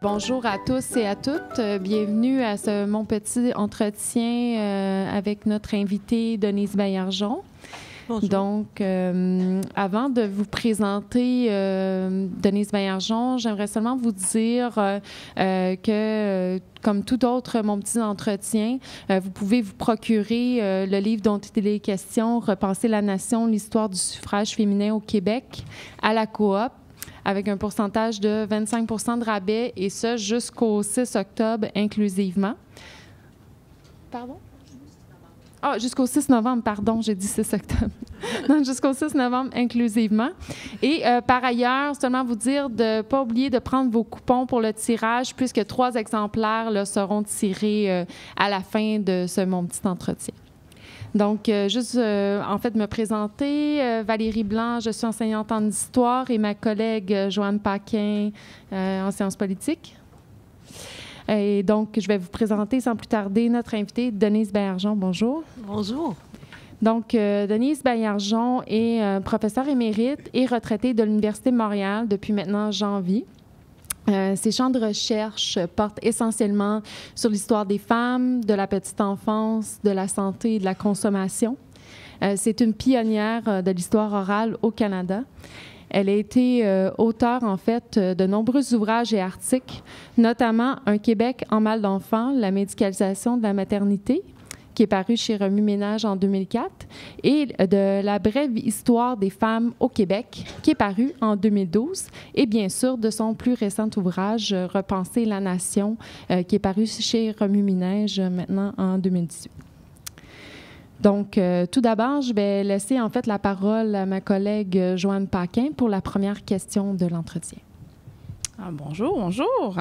Bonjour à tous et à toutes. Bienvenue à mon petit entretien avec notre invitée Denise Baillargeon. Bonjour. Donc, avant de vous présenter Denise Baillargeon, j'aimerais seulement vous dire que, comme tout autre Mon petit entretien, vous pouvez vous procurer le livre dont il est question, Repenser la nation, l'histoire du suffrage féminin au Québec, à la coop, avec un pourcentage de 25 % de rabais, et ce, jusqu'au 6 octobre inclusivement. Pardon? Ah, jusqu'au 6 novembre, pardon, j'ai dit 6 octobre. Non, jusqu'au 6 novembre inclusivement. Et par ailleurs, seulement vous dire de ne pas oublier de prendre vos coupons pour le tirage, puisque 3 exemplaires là, seront tirés à la fin de mon petit entretien. Donc, juste, en fait, me présenter. Valérie Blanc, je suis enseignante en histoire, et ma collègue Joanne Paquin en sciences politiques. Et donc, je vais vous présenter sans plus tarder notre invitée, Denise Baillargeon. Bonjour. Bonjour. Donc, Denise Baillargeon est professeure émérite et retraitée de l'Université de Montréal depuis maintenant janvier. Ses champs de recherche portent essentiellement sur l'histoire des femmes, de la petite enfance, de la santé et de la consommation. C'est une pionnière de l'histoire orale au Canada. Elle a été auteure, en fait, de nombreux ouvrages et articles, notamment Un Québec en mal d'enfants, la médicalisation de la maternité, qui est paru chez Remue-Ménage en 2004, et de La brève histoire des femmes au Québec, qui est paru en 2012, et bien sûr de son plus récent ouvrage, Repenser la nation, qui est paru chez Remue-Ménage maintenant en 2018. Donc, tout d'abord, je vais laisser en fait la parole à ma collègue Joanne Paquin pour la première question de l'entretien. Bonjour, bonjour.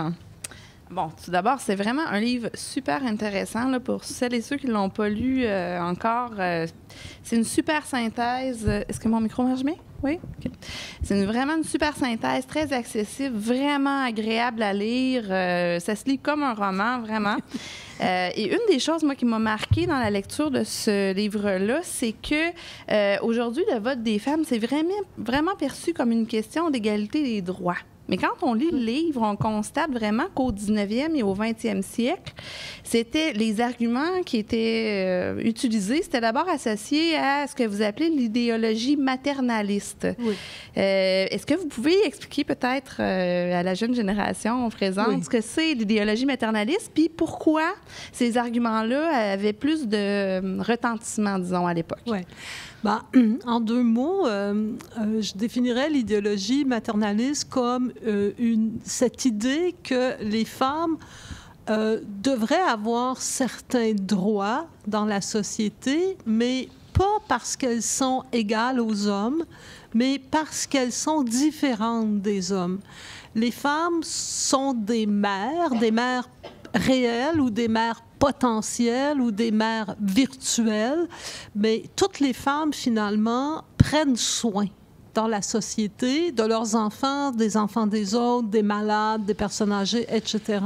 Bon, tout d'abord, c'est vraiment un livre super intéressant là, pour celles et ceux qui ne l'ont pas lu encore. C'est une super synthèse. Est-ce que mon micro marche bien? Oui? Okay. C'est vraiment une super synthèse, très accessible, vraiment agréable à lire. Ça se lit comme un roman, vraiment. Et une des choses, moi, qui m'a marquée dans la lecture de ce livre-là, c'est que aujourd'hui, le vote des femmes, c'est vraiment perçu comme une question d'égalité des droits. Mais quand on lit le livre, on constate vraiment qu'au 19e et au 20e siècle, c'était les arguments qui étaient utilisés, c'était d'abord associé à ce que vous appelez l'idéologie maternaliste. Oui. Est-ce que vous pouvez expliquer peut-être à la jeune génération présente ce que c'est l'idéologie maternaliste, puis pourquoi ces arguments-là avaient plus de retentissement, disons, à l'époque? Oui. Ben, en 2 mots, je définirais l'idéologie maternaliste comme cette idée que les femmes devraient avoir certains droits dans la société, mais pas parce qu'elles sont égales aux hommes, mais parce qu'elles sont différentes des hommes. Les femmes sont des mères réelles ou des mères potentielles ou des mères virtuelles, mais toutes les femmes, finalement, prennent soin dans la société de leurs enfants, des enfants des autres, des malades, des personnes âgées, etc.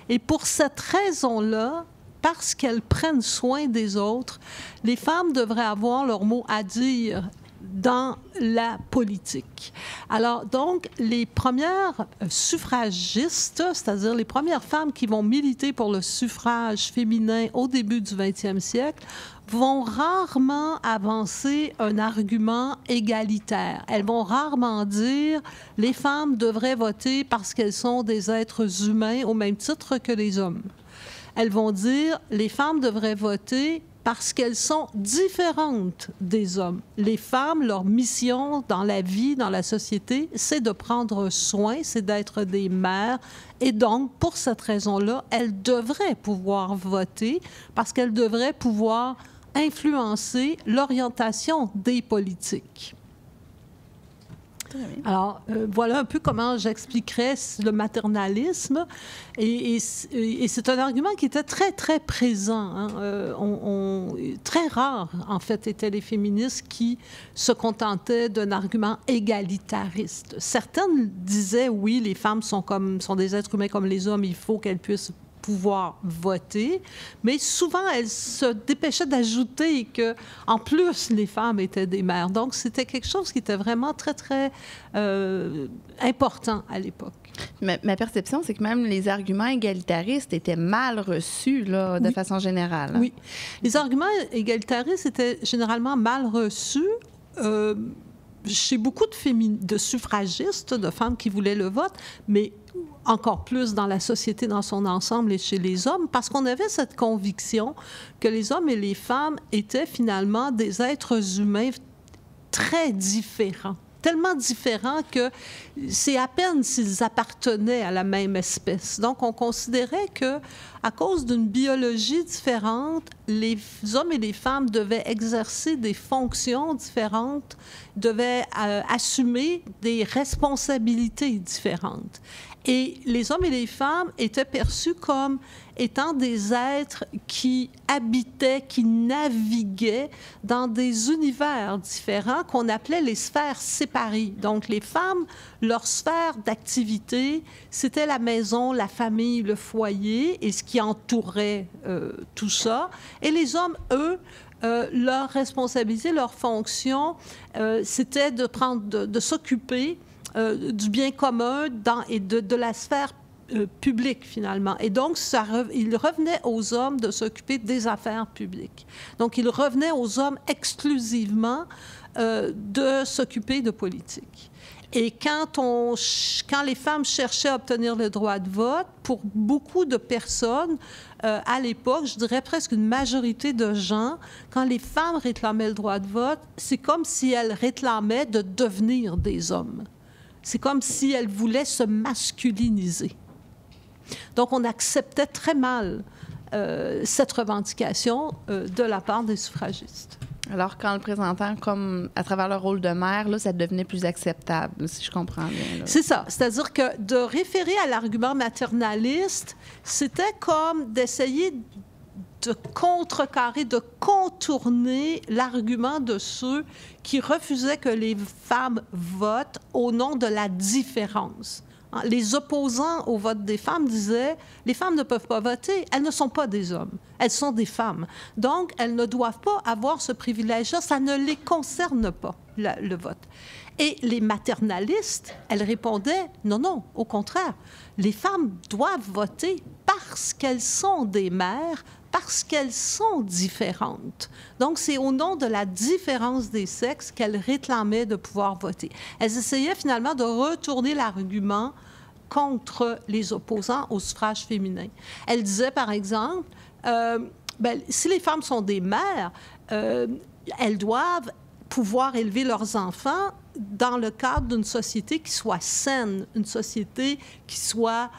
Et pour cette raison-là, parce qu'elles prennent soin des autres, les femmes devraient avoir leur mot à dire dans la politique. Alors, donc, les premières suffragistes, c'est-à-dire les premières femmes qui vont militer pour le suffrage féminin au début du 20e siècle, vont rarement avancer un argument égalitaire. Elles vont rarement dire « les femmes devraient voter parce qu'elles sont des êtres humains au même titre que les hommes ». Elles vont dire « les femmes devraient voter parce qu'elles sont différentes des hommes. Les femmes, leur mission dans la vie, dans la société, c'est de prendre soin, c'est d'être des mères. Et donc, pour cette raison-là, elles devraient pouvoir voter parce qu'elles devraient pouvoir influencer l'orientation des politiques. » Alors, voilà un peu comment j'expliquerais le maternalisme. Et c'est un argument qui était très, très présent. Hein. Très rares, en fait, étaient les féministes qui se contentaient d'un argument égalitariste. Certaines disaient, oui, les femmes sont des êtres humains comme les hommes, il faut qu'elles puissent pouvoir voter, mais souvent, elles se dépêchaient d'ajouter que, en plus, les femmes étaient des mères. Donc, c'était quelque chose qui était vraiment très, très important à l'époque. Ma perception, c'est que même les arguments égalitaristes étaient mal reçus là, de façon générale. Oui. Les arguments égalitaristes étaient généralement mal reçus. Chez beaucoup de suffragistes, de femmes qui voulaient le vote, mais encore plus dans la société dans son ensemble et chez les hommes, parce qu'on avait cette conviction que les hommes et les femmes étaient finalement des êtres humains très différents. Tellement différents que c'est à peine s'ils appartenaient à la même espèce. Donc, on considérait que, à cause d'une biologie différente, les hommes et les femmes devaient exercer des fonctions différentes, devaient assumer des responsabilités différentes. Et les hommes et les femmes étaient perçus comme étant des êtres qui habitaient, qui naviguaient dans des univers différents qu'on appelait les sphères séparées. Donc, les femmes, leur sphère d'activité, c'était la maison, la famille, le foyer et ce qui entourait tout ça. Et les hommes, eux, leur responsabilité, leur fonction, c'était de s'occuper du bien commun et de la sphère publique, finalement. Et donc, il revenait aux hommes de s'occuper des affaires publiques. Donc, il revenait aux hommes exclusivement de s'occuper de politique. Et quand les femmes cherchaient à obtenir le droit de vote, pour beaucoup de personnes, à l'époque, je dirais presque une majorité de gens, quand les femmes réclamaient le droit de vote, c'est comme si elles réclamaient de devenir des hommes. C'est comme si elles voulaient se masculiniser. Donc, on acceptait très mal cette revendication de la part des suffragistes. Alors, qu'en le présentant comme à travers le rôle de mère, là, ça devenait plus acceptable, si je comprends bien. Là. C'est ça. C'est-à-dire que de référer à l'argument maternaliste, c'était comme d'essayer de contrecarrer, de contourner l'argument de ceux qui refusaient que les femmes votent au nom de la différence. Les opposants au vote des femmes disaient « Les femmes ne peuvent pas voter, elles ne sont pas des hommes, elles sont des femmes. Donc, elles ne doivent pas avoir ce privilège-là, ça ne les concerne pas, le vote. » Et les maternalistes, elles répondaient « Non, non, au contraire, les femmes doivent voter parce qu'elles sont des mères, parce qu'elles sont différentes. » Donc, c'est au nom de la différence des sexes qu'elles réclamaient de pouvoir voter. Elles essayaient finalement de retourner l'argument contre les opposants au suffrage féminin. Elles disaient, par exemple, si les femmes sont des mères, elles doivent pouvoir élever leurs enfants dans le cadre d'une société qui soit saine, une société qui soit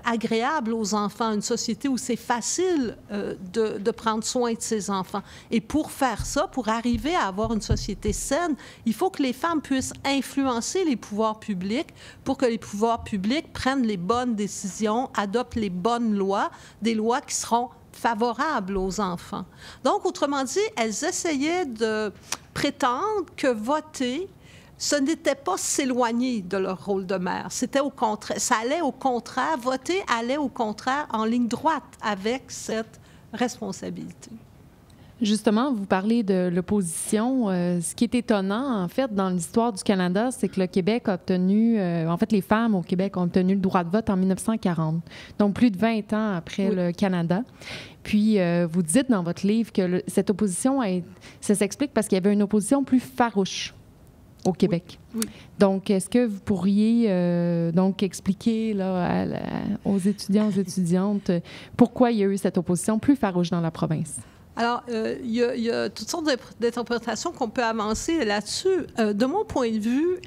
agréable aux enfants, une société où c'est facile de prendre soin de ses enfants. Et pour faire ça, pour arriver à avoir une société saine, il faut que les femmes puissent influencer les pouvoirs publics pour que les pouvoirs publics prennent les bonnes décisions, adoptent les bonnes lois, des lois qui seront favorables aux enfants. Donc, autrement dit, elles essayaient de prétendre que voter, ce n'était pas s'éloigner de leur rôle de mère. C'était au contraire, ça allait au contraire, voter allait au contraire en ligne droite avec cette responsabilité. Justement, vous parlez de l'opposition. Ce qui est étonnant, en fait, dans l'histoire du Canada, c'est que le Québec a obtenu... en fait, les femmes au Québec ont obtenu le droit de vote en 1940, donc plus de 20 ans après le Canada. Puis, vous dites dans votre livre que cette opposition, ça s'explique parce qu'il y avait une opposition plus farouche au Québec. Oui. Oui. Donc, est-ce que vous pourriez donc expliquer là, aux étudiants, aux étudiantes, pourquoi il y a eu cette opposition plus farouche dans la province? Alors, il y a toutes sortes d'interprétations qu'on peut avancer là-dessus. De mon point de vue,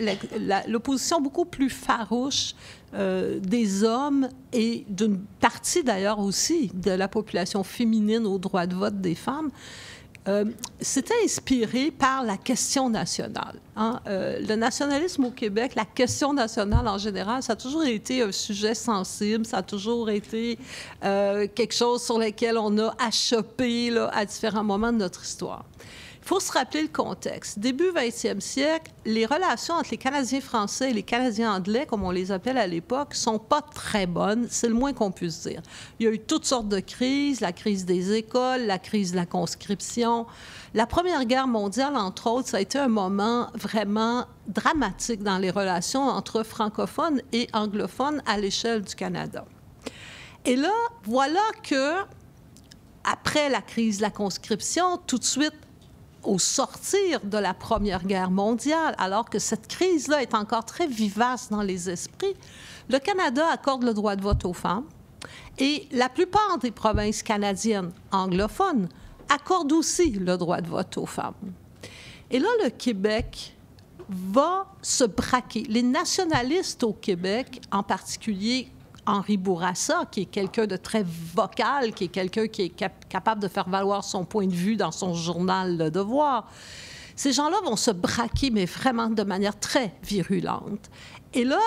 l'opposition beaucoup plus farouche des hommes et d'une partie d'ailleurs aussi de la population féminine au droit de vote des femmes, c'était inspiré par la question nationale. Hein? Le nationalisme au Québec, la question nationale en général, ça a toujours été un sujet sensible, ça a toujours été quelque chose sur lequel on a achoppé là, à différents moments de notre histoire. Il faut se rappeler le contexte. Début 20e siècle, les relations entre les Canadiens français et les Canadiens anglais, comme on les appelle à l'époque, ne sont pas très bonnes, c'est le moins qu'on puisse dire. Il y a eu toutes sortes de crises, la crise des écoles, la crise de la conscription, religion. La Première Guerre mondiale, entre autres, ça a été un moment vraiment dramatique dans les relations entre francophones et anglophones à l'échelle du Canada. Et là, voilà que, après la crise de la conscription, tout de suite, au sortir de la Première Guerre mondiale, alors que cette crise-là est encore très vivace dans les esprits, le Canada accorde le droit de vote aux femmes et la plupart des provinces canadiennes anglophones accordent aussi le droit de vote aux femmes. Et là, le Québec va se braquer. Les nationalistes au Québec, en particulier Henri Bourassa, qui est quelqu'un de très vocal, qui est quelqu'un qui est capable de faire valoir son point de vue dans son journal Le Devoir. Ces gens-là vont se braquer, mais vraiment de manière très virulente. Et là,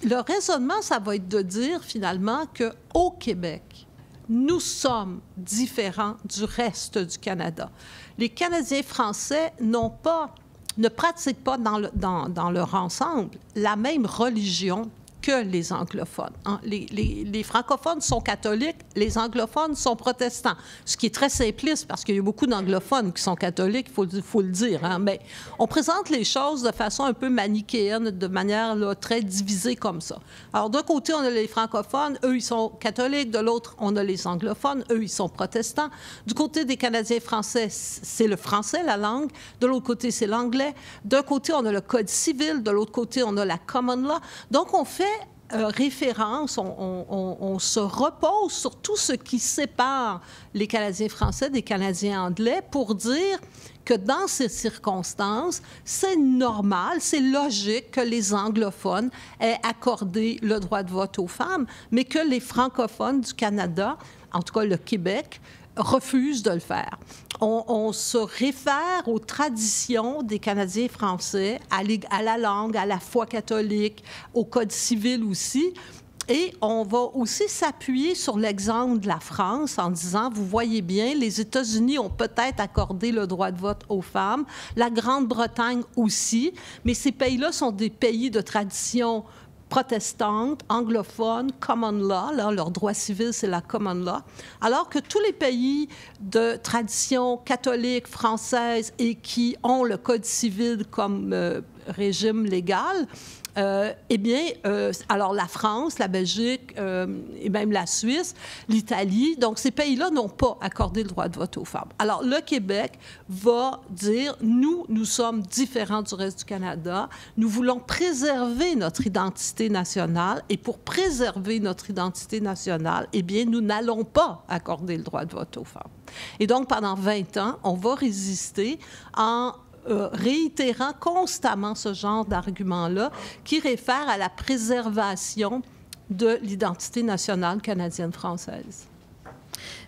le raisonnement, ça va être de dire finalement qu'au Québec, nous sommes différents du reste du Canada. Les Canadiens français ne pratiquent pas dans leur ensemble la même religion que les anglophones. Les francophones sont catholiques, les anglophones sont protestants, ce qui est très simpliste parce qu'il y a beaucoup d'anglophones qui sont catholiques, il faut le dire. Hein? Mais on présente les choses de façon un peu manichéenne, de manière là, très divisée comme ça. Alors, d'un côté, on a les francophones, eux, ils sont catholiques. De l'autre, on a les anglophones, eux, ils sont protestants. Du côté des Canadiens français, c'est le français, la langue. De l'autre côté, c'est l'anglais. D'un côté, on a le Code civil. De l'autre côté, on a la common law. Donc, on fait référence, on se repose sur tout ce qui sépare les Canadiens français des Canadiens anglais pour dire que dans ces circonstances, c'est normal, c'est logique que les anglophones aient accordé le droit de vote aux femmes, mais que les francophones du Canada, en tout cas le Québec, refusent de le faire. On se réfère aux traditions des Canadiens français, à la langue, à la foi catholique, au Code civil aussi. Et on va aussi s'appuyer sur l'exemple de la France en disant, vous voyez bien, les États-Unis ont peut-être accordé le droit de vote aux femmes, la Grande-Bretagne aussi, mais ces pays-là sont des pays de tradition protestante, anglophone, common law, là, leur droit civil, c'est la common law, alors que tous les pays de tradition catholique, française et qui ont le Code civil comme régime légal, eh bien, alors la France, la Belgique et même la Suisse, l'Italie, donc ces pays-là n'ont pas accordé le droit de vote aux femmes. Alors, le Québec va dire, nous sommes différents du reste du Canada, nous voulons préserver notre identité nationale et pour préserver notre identité nationale, eh bien, nous n'allons pas accorder le droit de vote aux femmes. Et donc, pendant 20 ans, on va résister en réitérant constamment ce genre d'argument-là qui réfère à la préservation de l'identité nationale canadienne-française.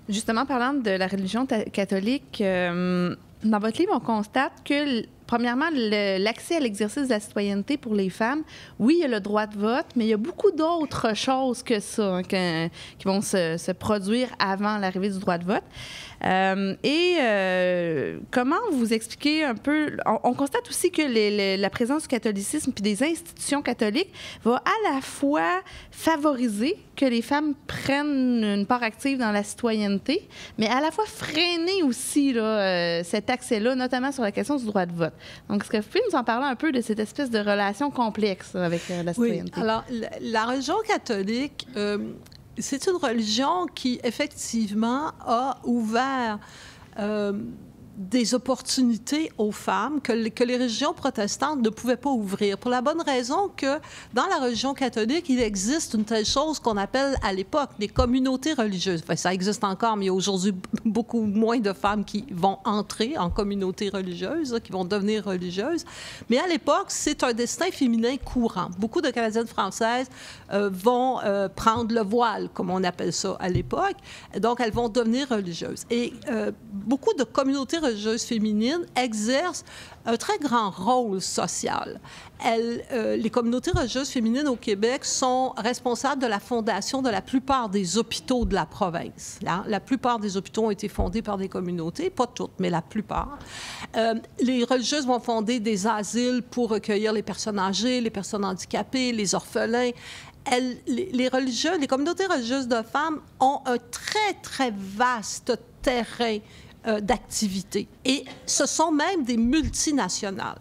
Justement, parlant de la religion catholique, dans votre livre, on constate que, premièrement, l'accès à l'exercice de la citoyenneté pour les femmes, oui, il y a le droit de vote, mais il y a beaucoup d'autres choses que ça qui vont se produire avant l'arrivée du droit de vote. Comment vous expliquez un peu... On constate aussi que la présence du catholicisme puis des institutions catholiques va à la fois favoriser que les femmes prennent une part active dans la citoyenneté, mais à la fois freiner aussi là, cet accès-là, notamment sur la question du droit de vote. Donc, est-ce que vous pouvez nous en parler un peu de cette espèce de relation complexe avec la citoyenneté? Oui, alors, la religion catholique... c'est une religion qui, effectivement, a ouvert des opportunités aux femmes que les religions protestantes ne pouvaient pas ouvrir. Pour la bonne raison que dans la religion catholique, il existe une telle chose qu'on appelle à l'époque des communautés religieuses. Enfin, ça existe encore, mais il y a aujourd'hui beaucoup moins de femmes qui vont entrer en communauté religieuse, qui vont devenir religieuses. Mais à l'époque, c'est un destin féminin courant. Beaucoup de Canadiennes françaises vont prendre le voile, comme on appelle ça à l'époque. Donc, elles vont devenir religieuses. Et beaucoup de communautés religieuses féminines exercent un très grand rôle social. Les communautés religieuses féminines au Québec sont responsables de la fondation de la plupart des hôpitaux de la province. La plupart des hôpitaux ont été fondés par des communautés, pas toutes, mais la plupart. Les religieuses vont fonder des asiles pour recueillir les personnes âgées, les personnes handicapées, les orphelins. Les communautés religieuses de femmes ont un très, très vaste terrain d'activité. Et ce sont même des multinationales.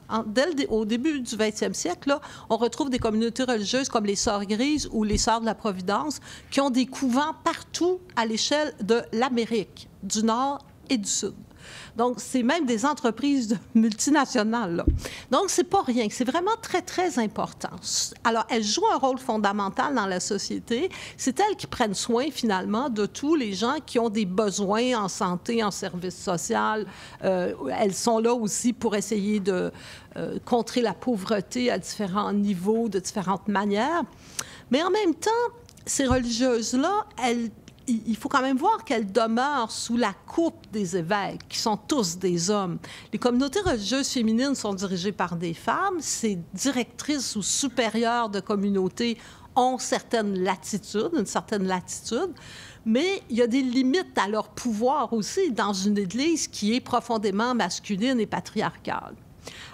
Au début du 20e siècle, là, on retrouve des communautés religieuses comme les Sœurs Grises ou les Sœurs de la Providence qui ont des couvents partout à l'échelle de l'Amérique, du Nord et du Sud. Donc, c'est même des entreprises multinationales, là. Donc, c'est pas rien. C'est vraiment très, très important. Alors, elles jouent un rôle fondamental dans la société. C'est elles qui prennent soin, finalement, de tous les gens qui ont des besoins en santé, en service social. Elles sont là aussi pour essayer de contrer la pauvreté à différents niveaux, de différentes manières. Mais en même temps, ces religieuses-là, il faut quand même voir qu'elles demeurent sous la coupe des évêques, qui sont tous des hommes. Les communautés religieuses féminines sont dirigées par des femmes. Ces directrices ou supérieures de communautés ont une certaine latitude, mais il y a des limites à leur pouvoir aussi dans une Église qui est profondément masculine et patriarcale.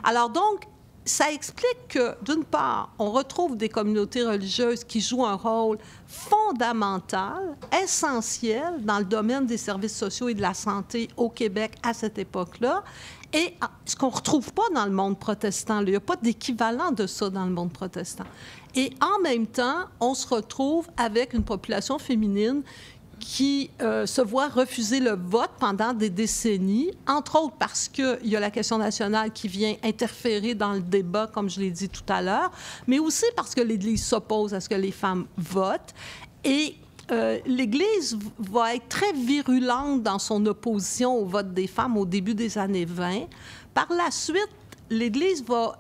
Alors donc, ça explique que, d'une part, on retrouve des communautés religieuses qui jouent un rôle fondamental, essentiel dans le domaine des services sociaux et de la santé au Québec à cette époque-là, et ce qu'on ne retrouve pas dans le monde protestant. Il n'y a pas d'équivalent de ça dans le monde protestant. Et en même temps, on se retrouve avec une population féminine qui se voit refuser le vote pendant des décennies, entre autres parce qu'il y a la question nationale qui vient interférer dans le débat, comme je l'ai dit tout à l'heure, mais aussi parce que l'Église s'oppose à ce que les femmes votent. Et l'Église va être très virulente dans son opposition au vote des femmes au début des années 20. Par la suite, l'Église va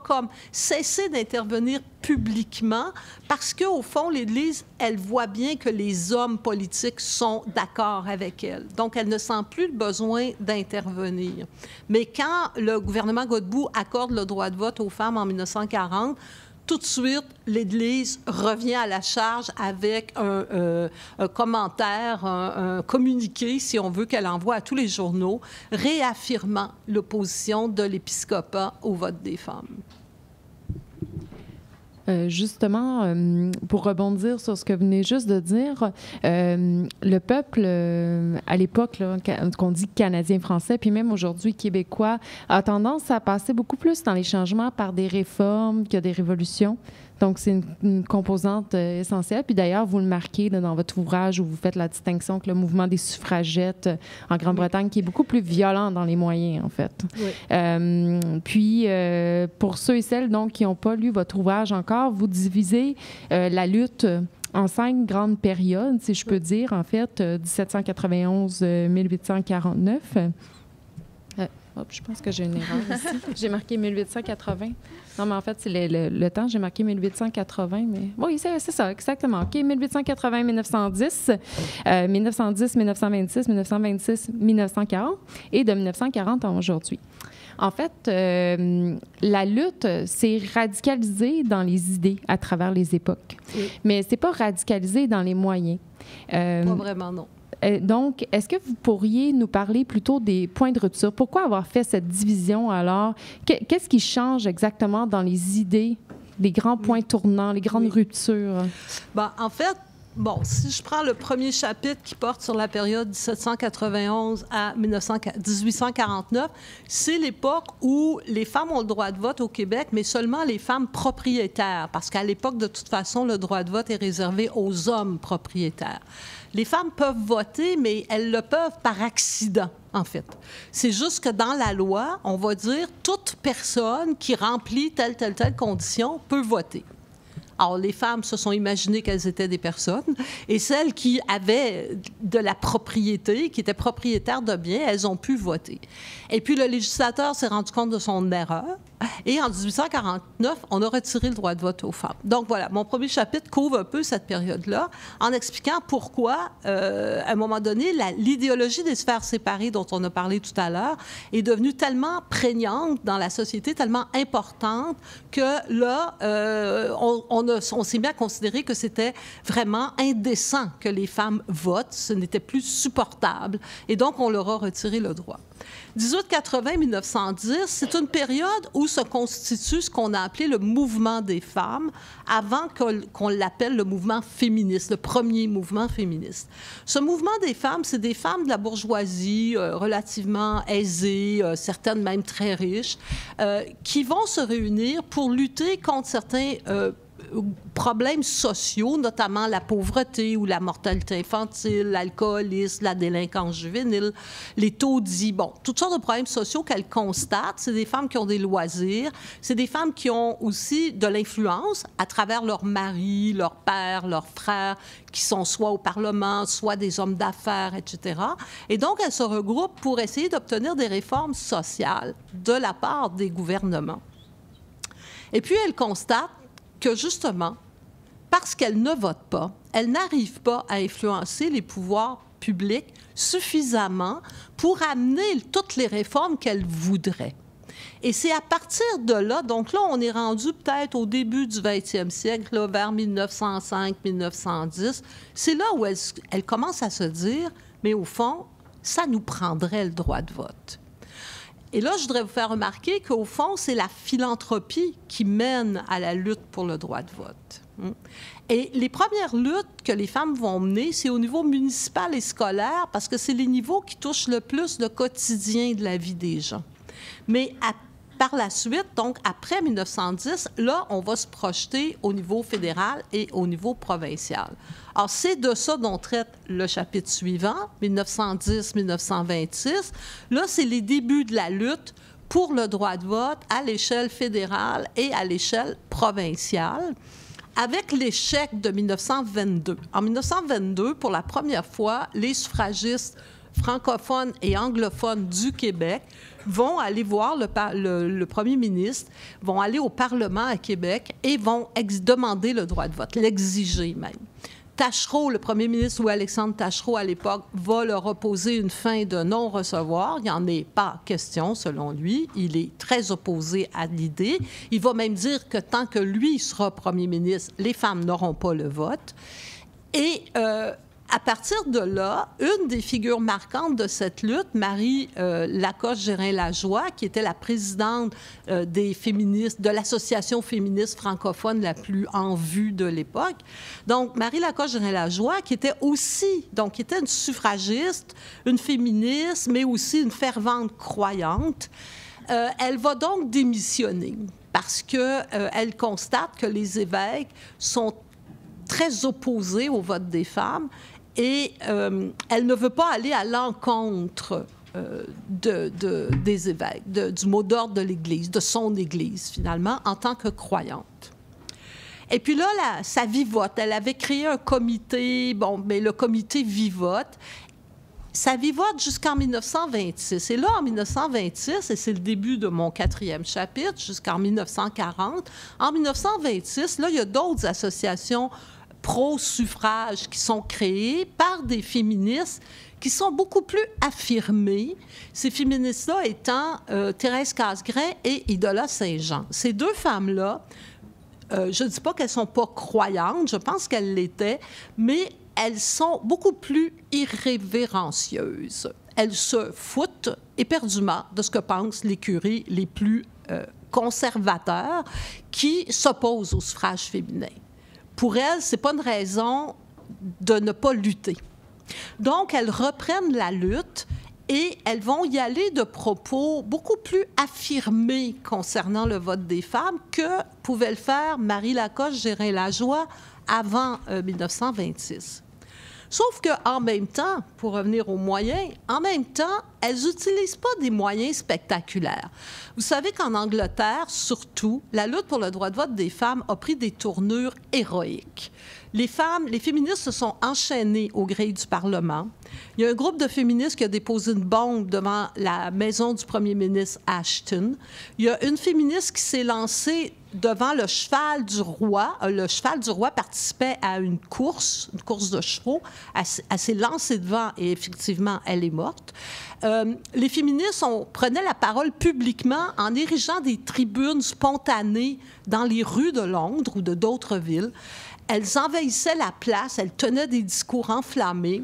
comme cesser d'intervenir publiquement parce qu'au fond, l'Église, elle voit bien que les hommes politiques sont d'accord avec elle. Donc, elle ne sent plus le besoin d'intervenir. Mais quand le gouvernement Godbout accorde le droit de vote aux femmes en 1940, tout de suite, l'Église revient à la charge avec un commentaire, un communiqué, si on veut, qu'elle envoie à tous les journaux, réaffirmant l'opposition de l'épiscopat au vote des femmes. Justement, pour rebondir sur ce que vous venez juste de dire, le peuple, à l'époque, qu'on dit canadien-français, puis même aujourd'hui québécois, a tendance à passer beaucoup plus dans les changements par des réformes que des révolutions. Donc, c'est une composante essentielle. Puis d'ailleurs, vous le marquez là, dans votre ouvrage où vous faites la distinction que le mouvement des suffragettes en Grande-Bretagne, qui est beaucoup plus violent dans les moyens, en fait. Oui. Puis, pour ceux et celles donc, qui n'ont pas lu votre ouvrage encore, vous divisez la lutte en 5 grandes périodes, si je peux dire, en fait, 1791-1849. Je pense que j'ai une erreur ici. J'ai marqué 1880. Non, mais en fait, c'est le temps. J'ai marqué 1880, mais... Oui, c'est ça, exactement. OK, 1880-1910, 1910-1926, 1926-1940 et de 1940 à aujourd'hui. En fait, la lutte s'est radicalisée dans les idées à travers les époques. Oui. Mais c'est pas radicalisé dans les moyens. Pas vraiment, non. Donc, est-ce que vous pourriez nous parler plutôt des points de rupture? Pourquoi avoir fait cette division alors? Qu'est-ce qui change exactement dans les idées, les grands points tournants, les grandes ruptures? Bien, en fait, si je prends le premier chapitre qui porte sur la période 1791 à 1849, c'est l'époque où les femmes ont le droit de vote au Québec, mais seulement les femmes propriétaires, parce qu'à l'époque, de toute façon, le droit de vote est réservé aux hommes propriétaires. Les femmes peuvent voter, mais elles le peuvent par accident, en fait. C'est juste que dans la loi, on va dire toute personne qui remplit telle condition peut voter. Alors, les femmes se sont imaginées qu'elles étaient des personnes, et celles qui avaient de la propriété, qui étaient propriétaires de biens, elles ont pu voter. Et puis, le législateur s'est rendu compte de son erreur, et en 1849, on a retiré le droit de vote aux femmes. Donc, voilà, mon premier chapitre couvre un peu cette période-là, en expliquant pourquoi, à un moment donné, l'idéologie des sphères séparées dont on a parlé tout à l'heure est devenue tellement prégnante dans la société, tellement importante, que là, on on s'est mis à considérer que c'était vraiment indécent que les femmes votent. Ce n'était plus supportable. Et donc, on leur a retiré le droit. 1880-1910, c'est une période où se constitue ce qu'on a appelé le mouvement des femmes, avant qu'on l'appelle le mouvement féministe, le premier mouvement féministe. Ce mouvement des femmes, c'est des femmes de la bourgeoisie relativement aisées, certaines même très riches, qui vont se réunir pour lutter contre certains problèmes sociaux, notamment la pauvreté ou la mortalité infantile, l'alcoolisme, la délinquance juvénile, les taudis, bon, toutes sortes de problèmes sociaux qu'elles constatent. C'est des femmes qui ont des loisirs, c'est des femmes qui ont aussi de l'influence à travers leurs maris, leurs pères, leurs frères, qui sont soit au Parlement, soit des hommes d'affaires, etc. Et donc, elles se regroupent pour essayer d'obtenir des réformes sociales de la part des gouvernements. Et puis, elles constatent que justement, parce qu'elles ne votent pas, elles n'arrivent pas à influencer les pouvoirs publics suffisamment pour amener toutes les réformes qu'elles voudraient. Et c'est à partir de là, donc là, on est rendu peut-être au début du 20e siècle, là, vers 1905-1910, c'est là où elles commencent à se dire, mais au fond, ça nous prendrait le droit de vote. Et là, je voudrais vous faire remarquer qu'au fond, c'est la philanthropie qui mène à la lutte pour le droit de vote. Et les premières luttes que les femmes vont mener, c'est au niveau municipal et scolaire, parce que c'est les niveaux qui touchent le plus le quotidien de la vie des gens. Mais par la suite, donc après 1910, là, on va se projeter au niveau fédéral et au niveau provincial. Alors, c'est de ça dont traite le chapitre suivant, 1910-1926. Là, c'est les débuts de la lutte pour le droit de vote à l'échelle fédérale et à l'échelle provinciale, avec l'échec de 1922. En 1922, pour la première fois, les suffragistes francophones et anglophones du Québec vont aller voir le premier ministre, vont aller au Parlement à Québec et vont demander le droit de vote, l'exiger même. Taschereau, le premier ministre, ou Alexandre Taschereau à l'époque, va leur opposer une fin de non-recevoir. Il n'y en est pas question, selon lui. Il est très opposé à l'idée. Il va même dire que tant que lui sera premier ministre, les femmes n'auront pas le vote. Et à partir de là, une des figures marquantes de cette lutte, Marie Lacoste-Gérin-Lajoie, qui était la présidente des féministes, de l'association féministe francophone la plus en vue de l'époque. Donc, Marie Lacoste-Gérin-Lajoie, qui était aussi, donc, qui était une suffragiste, une féministe, mais aussi une fervente croyante. Elle va donc démissionner parce qu'elle constate que les évêques sont très opposés au vote des femmes. Et elle ne veut pas aller à l'encontre des évêques, du mot d'ordre de l'Église, de son Église, finalement, en tant que croyante. Et puis là, ça vivote. Elle avait créé un comité, mais le comité vivote. Ça vivote jusqu'en 1926. Et là, en 1926, et c'est le début de mon 4e chapitre, jusqu'en 1940, en 1926, là, il y a d'autres associations pro-suffrage qui sont créées par des féministes qui sont beaucoup plus affirmées. Ces féministes-là étant Thérèse Casgrain et Idola Saint-Jean. Ces deux femmes-là, je ne dis pas qu'elles ne sont pas croyantes, je pense qu'elles l'étaient, mais elles sont beaucoup plus irrévérencieuses. Elles se foutent éperdument de ce que pensent les curés les plus conservateurs qui s'opposent au suffrage féminin. Pour elles, ce n'est pas une raison de ne pas lutter. Donc, elles reprennent la lutte et elles vont y aller de propos beaucoup plus affirmés concernant le vote des femmes que pouvait le faire Marie Lacoste-Gérin-Lajoie avant 1926. Sauf qu'en même temps, pour revenir aux moyens, en même temps, elles n'utilisent pas des moyens spectaculaires. Vous savez qu'en Angleterre, surtout, la lutte pour le droit de vote des femmes a pris des tournures héroïques. Les féministes se sont enchaînées aux grilles du Parlement. Il y a un groupe de féministes qui a déposé une bombe devant la maison du premier ministre Ashton. Il y a une féministe qui s'est lancée devant le cheval du roi. Le cheval du roi participait à une course de chevaux. Elle s'est lancée devant et effectivement, elle est morte. Les féministes prenaient la parole publiquement en érigeant des tribunes spontanées dans les rues de Londres ou de d'autres villes. Elles envahissaient la place, elles tenaient des discours enflammés.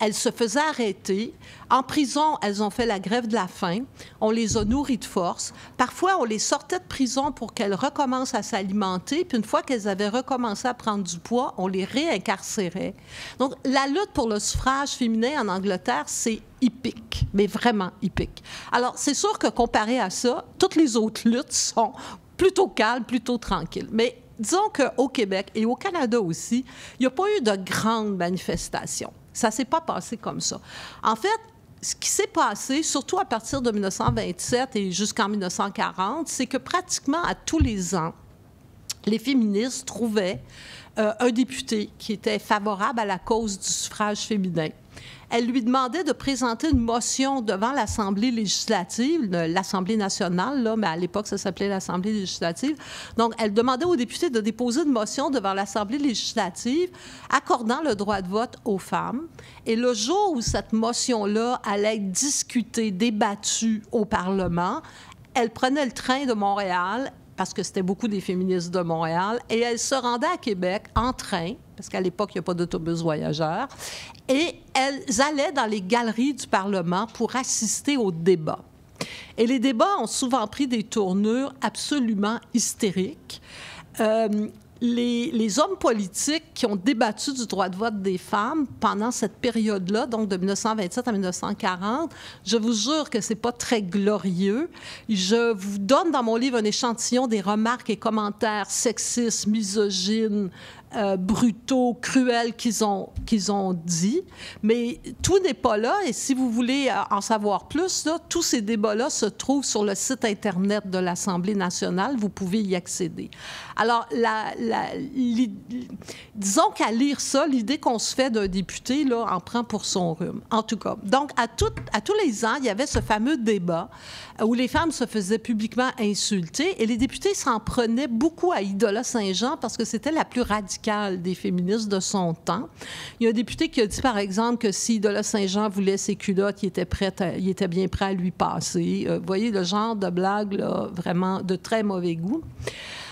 Elles se faisaient arrêter. En prison, elles ont fait la grève de la faim. On les a nourries de force. Parfois, on les sortait de prison pour qu'elles recommencent à s'alimenter. Puis une fois qu'elles avaient recommencé à prendre du poids, on les réincarcérait. Donc, la lutte pour le suffrage féminin en Angleterre, c'est hippique, mais vraiment hippique. Alors, c'est sûr que comparé à ça, toutes les autres luttes sont plutôt calmes, plutôt tranquilles. Mais disons qu'au Québec et au Canada aussi, il n'y a pas eu de grandes manifestations. Ça ne s'est pas passé comme ça. En fait, ce qui s'est passé, surtout à partir de 1927 et jusqu'en 1940, c'est que pratiquement à tous les ans, les féministes trouvaient un député qui était favorable à la cause du suffrage féminin. Elle lui demandait de présenter une motion devant l'Assemblée législative, l'Assemblée nationale, là, mais à l'époque, ça s'appelait l'Assemblée législative. Donc, elle demandait aux députés de déposer une motion devant l'Assemblée législative accordant le droit de vote aux femmes. Et le jour où cette motion-là allait être discutée, débattue au Parlement, elle prenait le train de Montréal, parce que c'était beaucoup des féministes de Montréal, et elle se rendait à Québec en train, parce qu'à l'époque, il n'y a pas d'autobus voyageurs, et elles allaient dans les galeries du Parlement pour assister aux débats. Et les débats ont souvent pris des tournures absolument hystériques. Les hommes politiques qui ont débattu du droit de vote des femmes pendant cette période-là, donc de 1927 à 1940, je vous jure que c'est pas très glorieux. Je vous donne dans mon livre un échantillon des remarques et commentaires sexistes, misogynes, brutaux, cruels qu'ils ont dit. Mais tout n'est pas là. Et si vous voulez en savoir plus, là, tous ces débats-là se trouvent sur le site Internet de l'Assemblée nationale. Vous pouvez y accéder. Alors, disons qu'à lire ça, l'idée qu'on se fait d'un député là, en prend pour son rhume. En tout cas. Donc, à tous les ans, il y avait ce fameux débat où les femmes se faisaient publiquement insulter. Et les députés s'en prenaient beaucoup à Idola Saint-Jean parce que c'était la plus radicale des féministes de son temps. Il y a un député qui a dit, par exemple, que si Idola Saint-Jean voulait ses culottes, il était bien prêt à lui passer. Vous voyez le genre de blague, là, vraiment de très mauvais goût.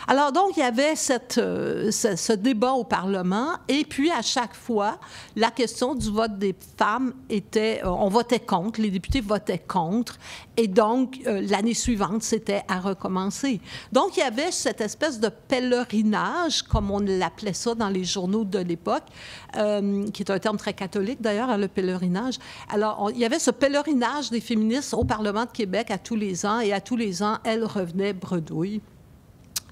Alors, donc, il y avait ce débat au Parlement, et puis, à chaque fois, la question du vote des femmes était... on votait contre, les députés votaient contre, et donc, l'année suivante, c'était à recommencer. Donc, il y avait cette espèce de pèlerinage, comme on l'appelait ça dans les journaux de l'époque, qui est un terme très catholique, d'ailleurs, hein, le pèlerinage. Alors, il y avait ce pèlerinage des féministes au Parlement de Québec à tous les ans, et à tous les ans, elles revenaient bredouilles.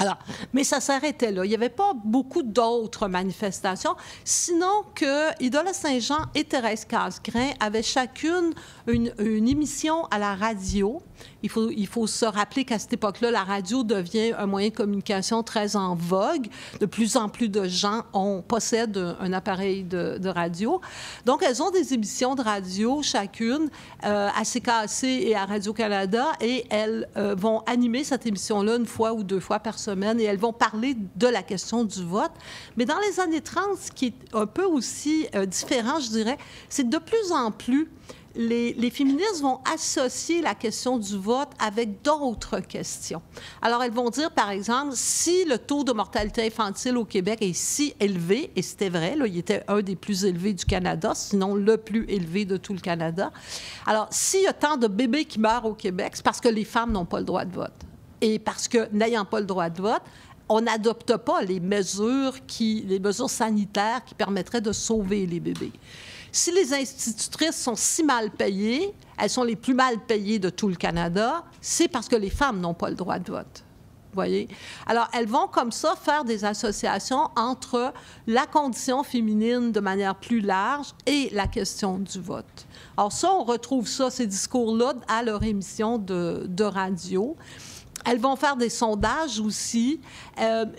Alors, mais ça s'arrêtait là. Il n'y avait pas beaucoup d'autres manifestations, sinon que Idola Saint-Jean et Thérèse Casgrain avaient chacune une émission à la radio. Il faut se rappeler qu'à cette époque-là, la radio devient un moyen de communication très en vogue. De plus en plus de gens possèdent un appareil de radio. Donc, elles ont des émissions de radio, chacune, à CKAC et à Radio-Canada, et elles vont animer cette émission-là une fois ou deux fois par semaine, et elles vont parler de la question du vote. Mais dans les années 30, ce qui est un peu aussi différent, je dirais, c'est que de plus en plus, les féministes vont associer la question du vote avec d'autres questions. Alors, elles vont dire, par exemple, si le taux de mortalité infantile au Québec est si élevé, et c'était vrai, là, il était un des plus élevés du Canada, sinon le plus élevé de tout le Canada. Alors, s'il y a tant de bébés qui meurent au Québec, c'est parce que les femmes n'ont pas le droit de vote. Et parce que, n'ayant pas le droit de vote, on n'adopte pas les mesures sanitaires qui permettraient de sauver les bébés. Si les institutrices sont si mal payées, elles sont les plus mal payées de tout le Canada, c'est parce que les femmes n'ont pas le droit de vote. Vous voyez? Alors, elles vont comme ça faire des associations entre la condition féminine de manière plus large et la question du vote. Alors ça, on retrouve ça, ces discours-là, à leur émission de radio. Elles vont faire des sondages aussi.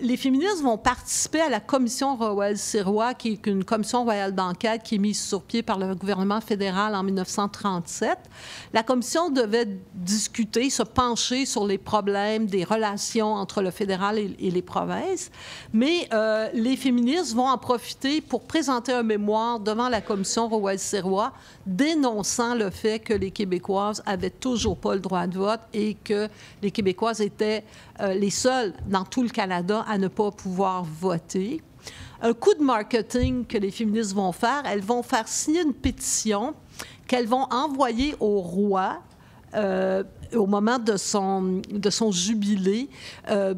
Les féministes vont participer à la commission Roel-Sirois, qui est une commission royale d'enquête qui est mise sur pied par le gouvernement fédéral en 1937. La commission devait discuter, se pencher sur les problèmes des relations entre le fédéral et les provinces. Mais les féministes vont en profiter pour présenter un mémoire devant la commission Roel-Sirois dénonçant le fait que les Québécoises avaient toujours pas le droit de vote et que les Québécoises étaient les seules dans tout le Canada à ne pas pouvoir voter. Un coup de marketing que les féministes vont faire, elles vont faire signer une pétition qu'elles vont envoyer au roi au moment de son jubilé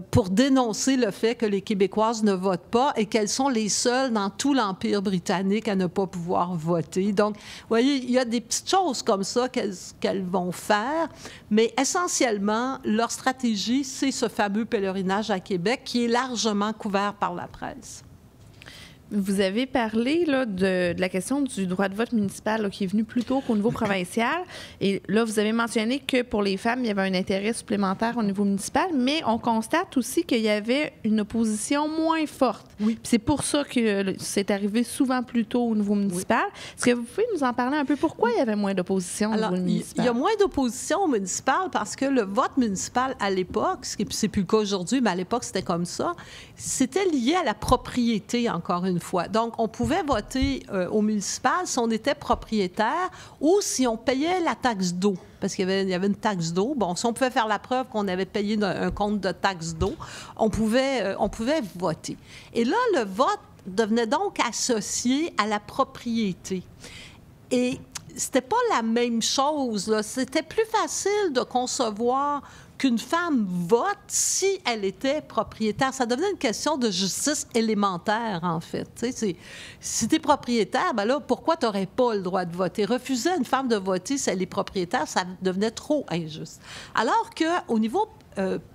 pour dénoncer le fait que les Québécoises ne votent pas et qu'elles sont les seules dans tout l'Empire britannique à ne pas pouvoir voter. Donc, vous voyez, il y a des petites choses comme ça qu'elles vont faire, mais essentiellement, leur stratégie, c'est ce fameux pèlerinage à Québec qui est largement couvert par la presse. Vous avez parlé là, de la question du droit de vote municipal là, qui est venu plus tôt qu'au niveau provincial. Et là, vous avez mentionné que pour les femmes, il y avait un intérêt supplémentaire au niveau municipal, mais on constate aussi qu'il y avait une opposition moins forte. Oui. C'est pour ça que c'est arrivé souvent plus tôt au niveau municipal. Oui. Est-ce que vous pouvez nous en parler un peu? Pourquoi il y avait moins d'opposition au niveau municipal? Il y a moins d'opposition au municipal parce que le vote municipal à l'époque, ce qui c'est plus le cas aujourd'hui, mais à l'époque, c'était comme ça, c'était lié à la propriété, encore une fois. Donc, on pouvait voter au municipal si on était propriétaire ou si on payait la taxe d'eau, parce qu'il y avait une taxe d'eau. Bon, si on pouvait faire la preuve qu'on avait payé un compte de taxe d'eau, on pouvait voter. Et là, le vote devenait donc associé à la propriété. Et c'était pas la même chose, là. C'était plus facile de concevoir qu'une femme vote si elle était propriétaire. Ça devenait une question de justice élémentaire, en fait. Si tu es propriétaire, ben là, pourquoi tu n'aurais pas le droit de voter? Refuser à une femme de voter si elle est propriétaire, ça devenait trop injuste. Alors qu'au niveau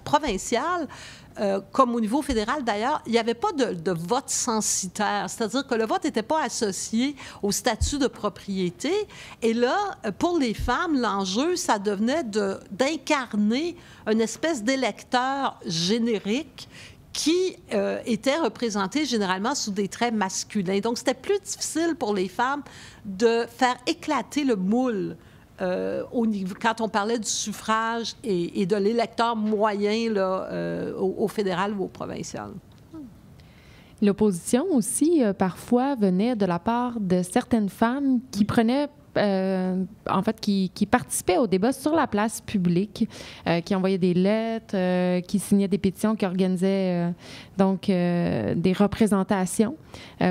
provincial, comme au niveau fédéral d'ailleurs, il n'y avait pas de vote censitaire, c'est-à-dire que le vote n'était pas associé au statut de propriété. Et là, pour les femmes, l'enjeu, ça devenait d'incarner une espèce d'électeur générique qui était représenté généralement sous des traits masculins. Donc, c'était plus difficile pour les femmes de faire éclater le moule quand on parlait du suffrage et de l'électeur moyen là, au fédéral ou au provincial. L'opposition aussi, parfois, venait de la part de certaines femmes qui prenaient en fait, qui participaient au débat sur la place publique, qui envoyaient des lettres, qui signaient des pétitions, qui organisaient donc des représentations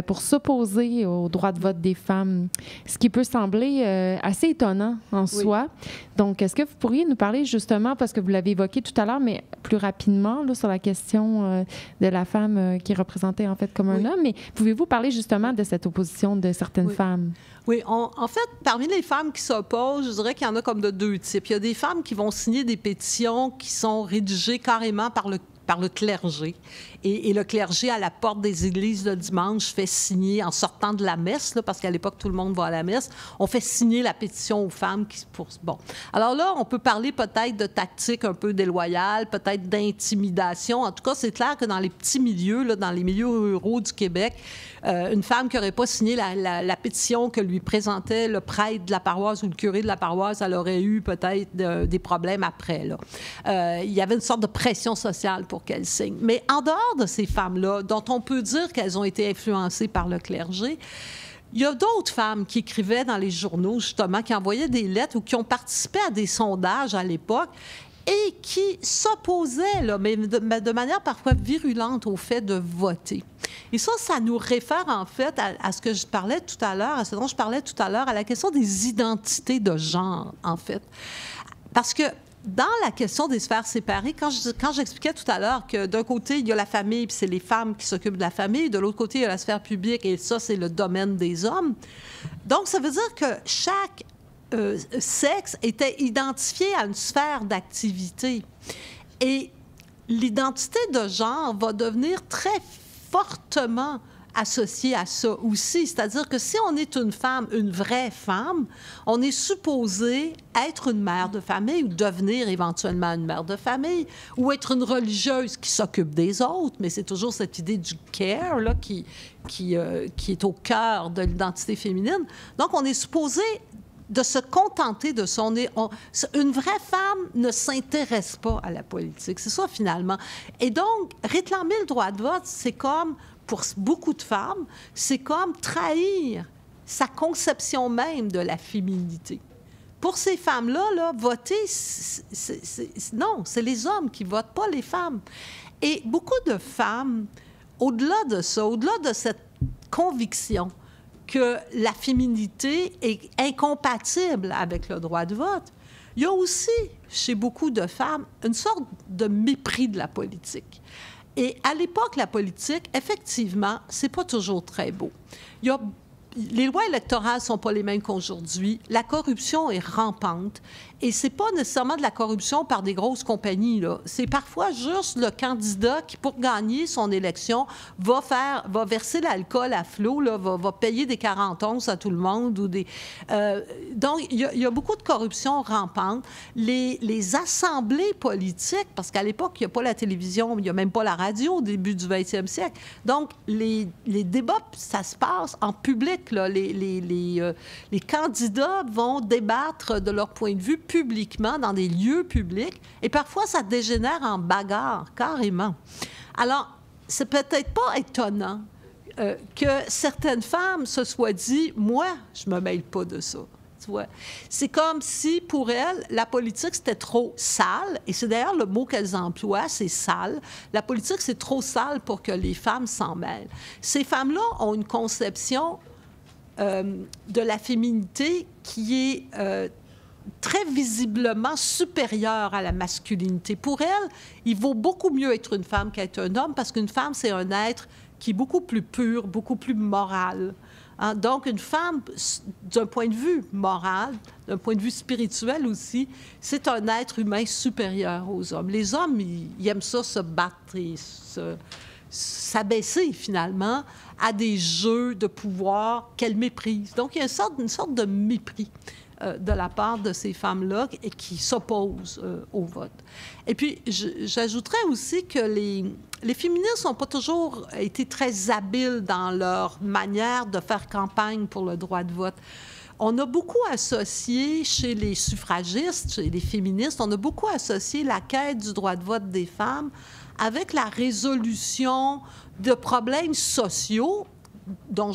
pour s'opposer au droit de vote des femmes, ce qui peut sembler assez étonnant en soi. Donc, est-ce que vous pourriez nous parler justement, parce que vous l'avez évoqué tout à l'heure, mais plus rapidement là, sur la question de la femme qui est représentée en fait comme un homme, mais pouvez-vous parler justement de cette opposition de certaines femmes? Oui, en fait, parmi les femmes qui s'opposent, je dirais qu'il y en a comme de deux types. Il y a des femmes qui vont signer des pétitions qui sont rédigées carrément par le clergé. Et le clergé, à la porte des églises le dimanche, fait signer, en sortant de la messe, là, parce qu'à l'époque, tout le monde va à la messe, on fait signer la pétition aux femmes. Bon. Alors là, on peut parler peut-être de tactiques un peu déloyales, peut-être d'intimidation. En tout cas, c'est clair que dans les petits milieux, là, dans les milieux ruraux du Québec, une femme qui n'aurait pas signé la pétition que lui présentait le prêtre de la paroisse ou le curé de la paroisse, elle aurait eu peut-être des problèmes après. Là. Il y avait une sorte de pression sociale pour qu'elle signe. Mais en dehors de ces femmes-là, dont on peut dire qu'elles ont été influencées par le clergé, il y a d'autres femmes qui écrivaient dans les journaux, justement, qui envoyaient des lettres ou qui ont participé à des sondages à l'époque et qui s'opposaient, là, mais de manière parfois virulente, au fait de voter. Et ça nous réfère en fait à ce que je parlais tout à l'heure, à ce dont je parlais tout à l'heure, à la question des identités de genre, en fait. Parce que dans la question des sphères séparées, quand j'expliquais tout à l'heure que d'un côté, il y a la famille, puis c'est les femmes qui s'occupent de la famille, de l'autre côté, il y a la sphère publique, et ça, c'est le domaine des hommes. Donc, ça veut dire que chaque sexe était identifié à une sphère d'activité. Et l'identité de genre va devenir très fortement associé à ça aussi. C'est-à-dire que si on est une femme, une vraie femme, on est supposé être une mère de famille ou devenir éventuellement une mère de famille ou être une religieuse qui s'occupe des autres, mais c'est toujours cette idée du care là, qui est au cœur de l'identité féminine. Donc, on est supposé de se contenter de ça. Une vraie femme ne s'intéresse pas à la politique. C'est ça, finalement. Et donc, réclamer le droit de vote, c'est comme, pour beaucoup de femmes, c'est comme trahir sa conception même de la féminité. Pour ces femmes-là, là, voter, non, c'est les hommes qui votent, pas les femmes. Et beaucoup de femmes, au-delà de ça, au-delà de cette conviction que la féminité est incompatible avec le droit de vote, il y a aussi, chez beaucoup de femmes, une sorte de mépris de la politique. Et à l'époque, la politique, effectivement, c'est pas toujours très beau. Les lois électorales ne sont pas les mêmes qu'aujourd'hui. La corruption est rampante. Et ce n'est pas nécessairement de la corruption par des grosses compagnies, là. C'est parfois juste le candidat qui, pour gagner son élection, va verser l'alcool à flot, là, va payer des 40 onces à tout le monde. Donc, il y a beaucoup de corruption rampante. Les assemblées politiques, parce qu'à l'époque, il n'y a pas la télévision, il n'y a même pas la radio au début du 20e siècle. Donc, les débats, ça se passe en public, là. Les candidats vont débattre de leur point de vue publiquement, dans des lieux publics, et parfois, ça dégénère en bagarre, carrément. Alors, c'est peut-être pas étonnant que certaines femmes se soient dit « Moi, je me mêle pas de ça ». Tu vois? C'est comme si, pour elles, la politique, c'était trop sale, et c'est d'ailleurs le mot qu'elles emploient, c'est « sale ». La politique, c'est trop sale pour que les femmes s'en mêlent. Ces femmes-là ont une conception de la féminité qui est très visiblement supérieure à la masculinité. Pour elle, il vaut beaucoup mieux être une femme qu'être un homme, parce qu'une femme, c'est un être qui est beaucoup plus pur, beaucoup plus moral. Hein? Donc, une femme, d'un point de vue moral, d'un point de vue spirituel aussi, c'est un être humain supérieur aux hommes. Les hommes, ils aiment ça, se battre et s'abaisser, finalement, à des jeux de pouvoir qu'elles méprisent. Donc, il y a une sorte de mépris de la part de ces femmes-là qui s'opposent au vote. Et puis, j'ajouterais aussi que les féministes n'ont pas toujours été très habiles dans leur manière de faire campagne pour le droit de vote. On a beaucoup associé, chez les suffragistes, chez les féministes, on a beaucoup associé la quête du droit de vote des femmes avec la résolution de problèmes sociaux dont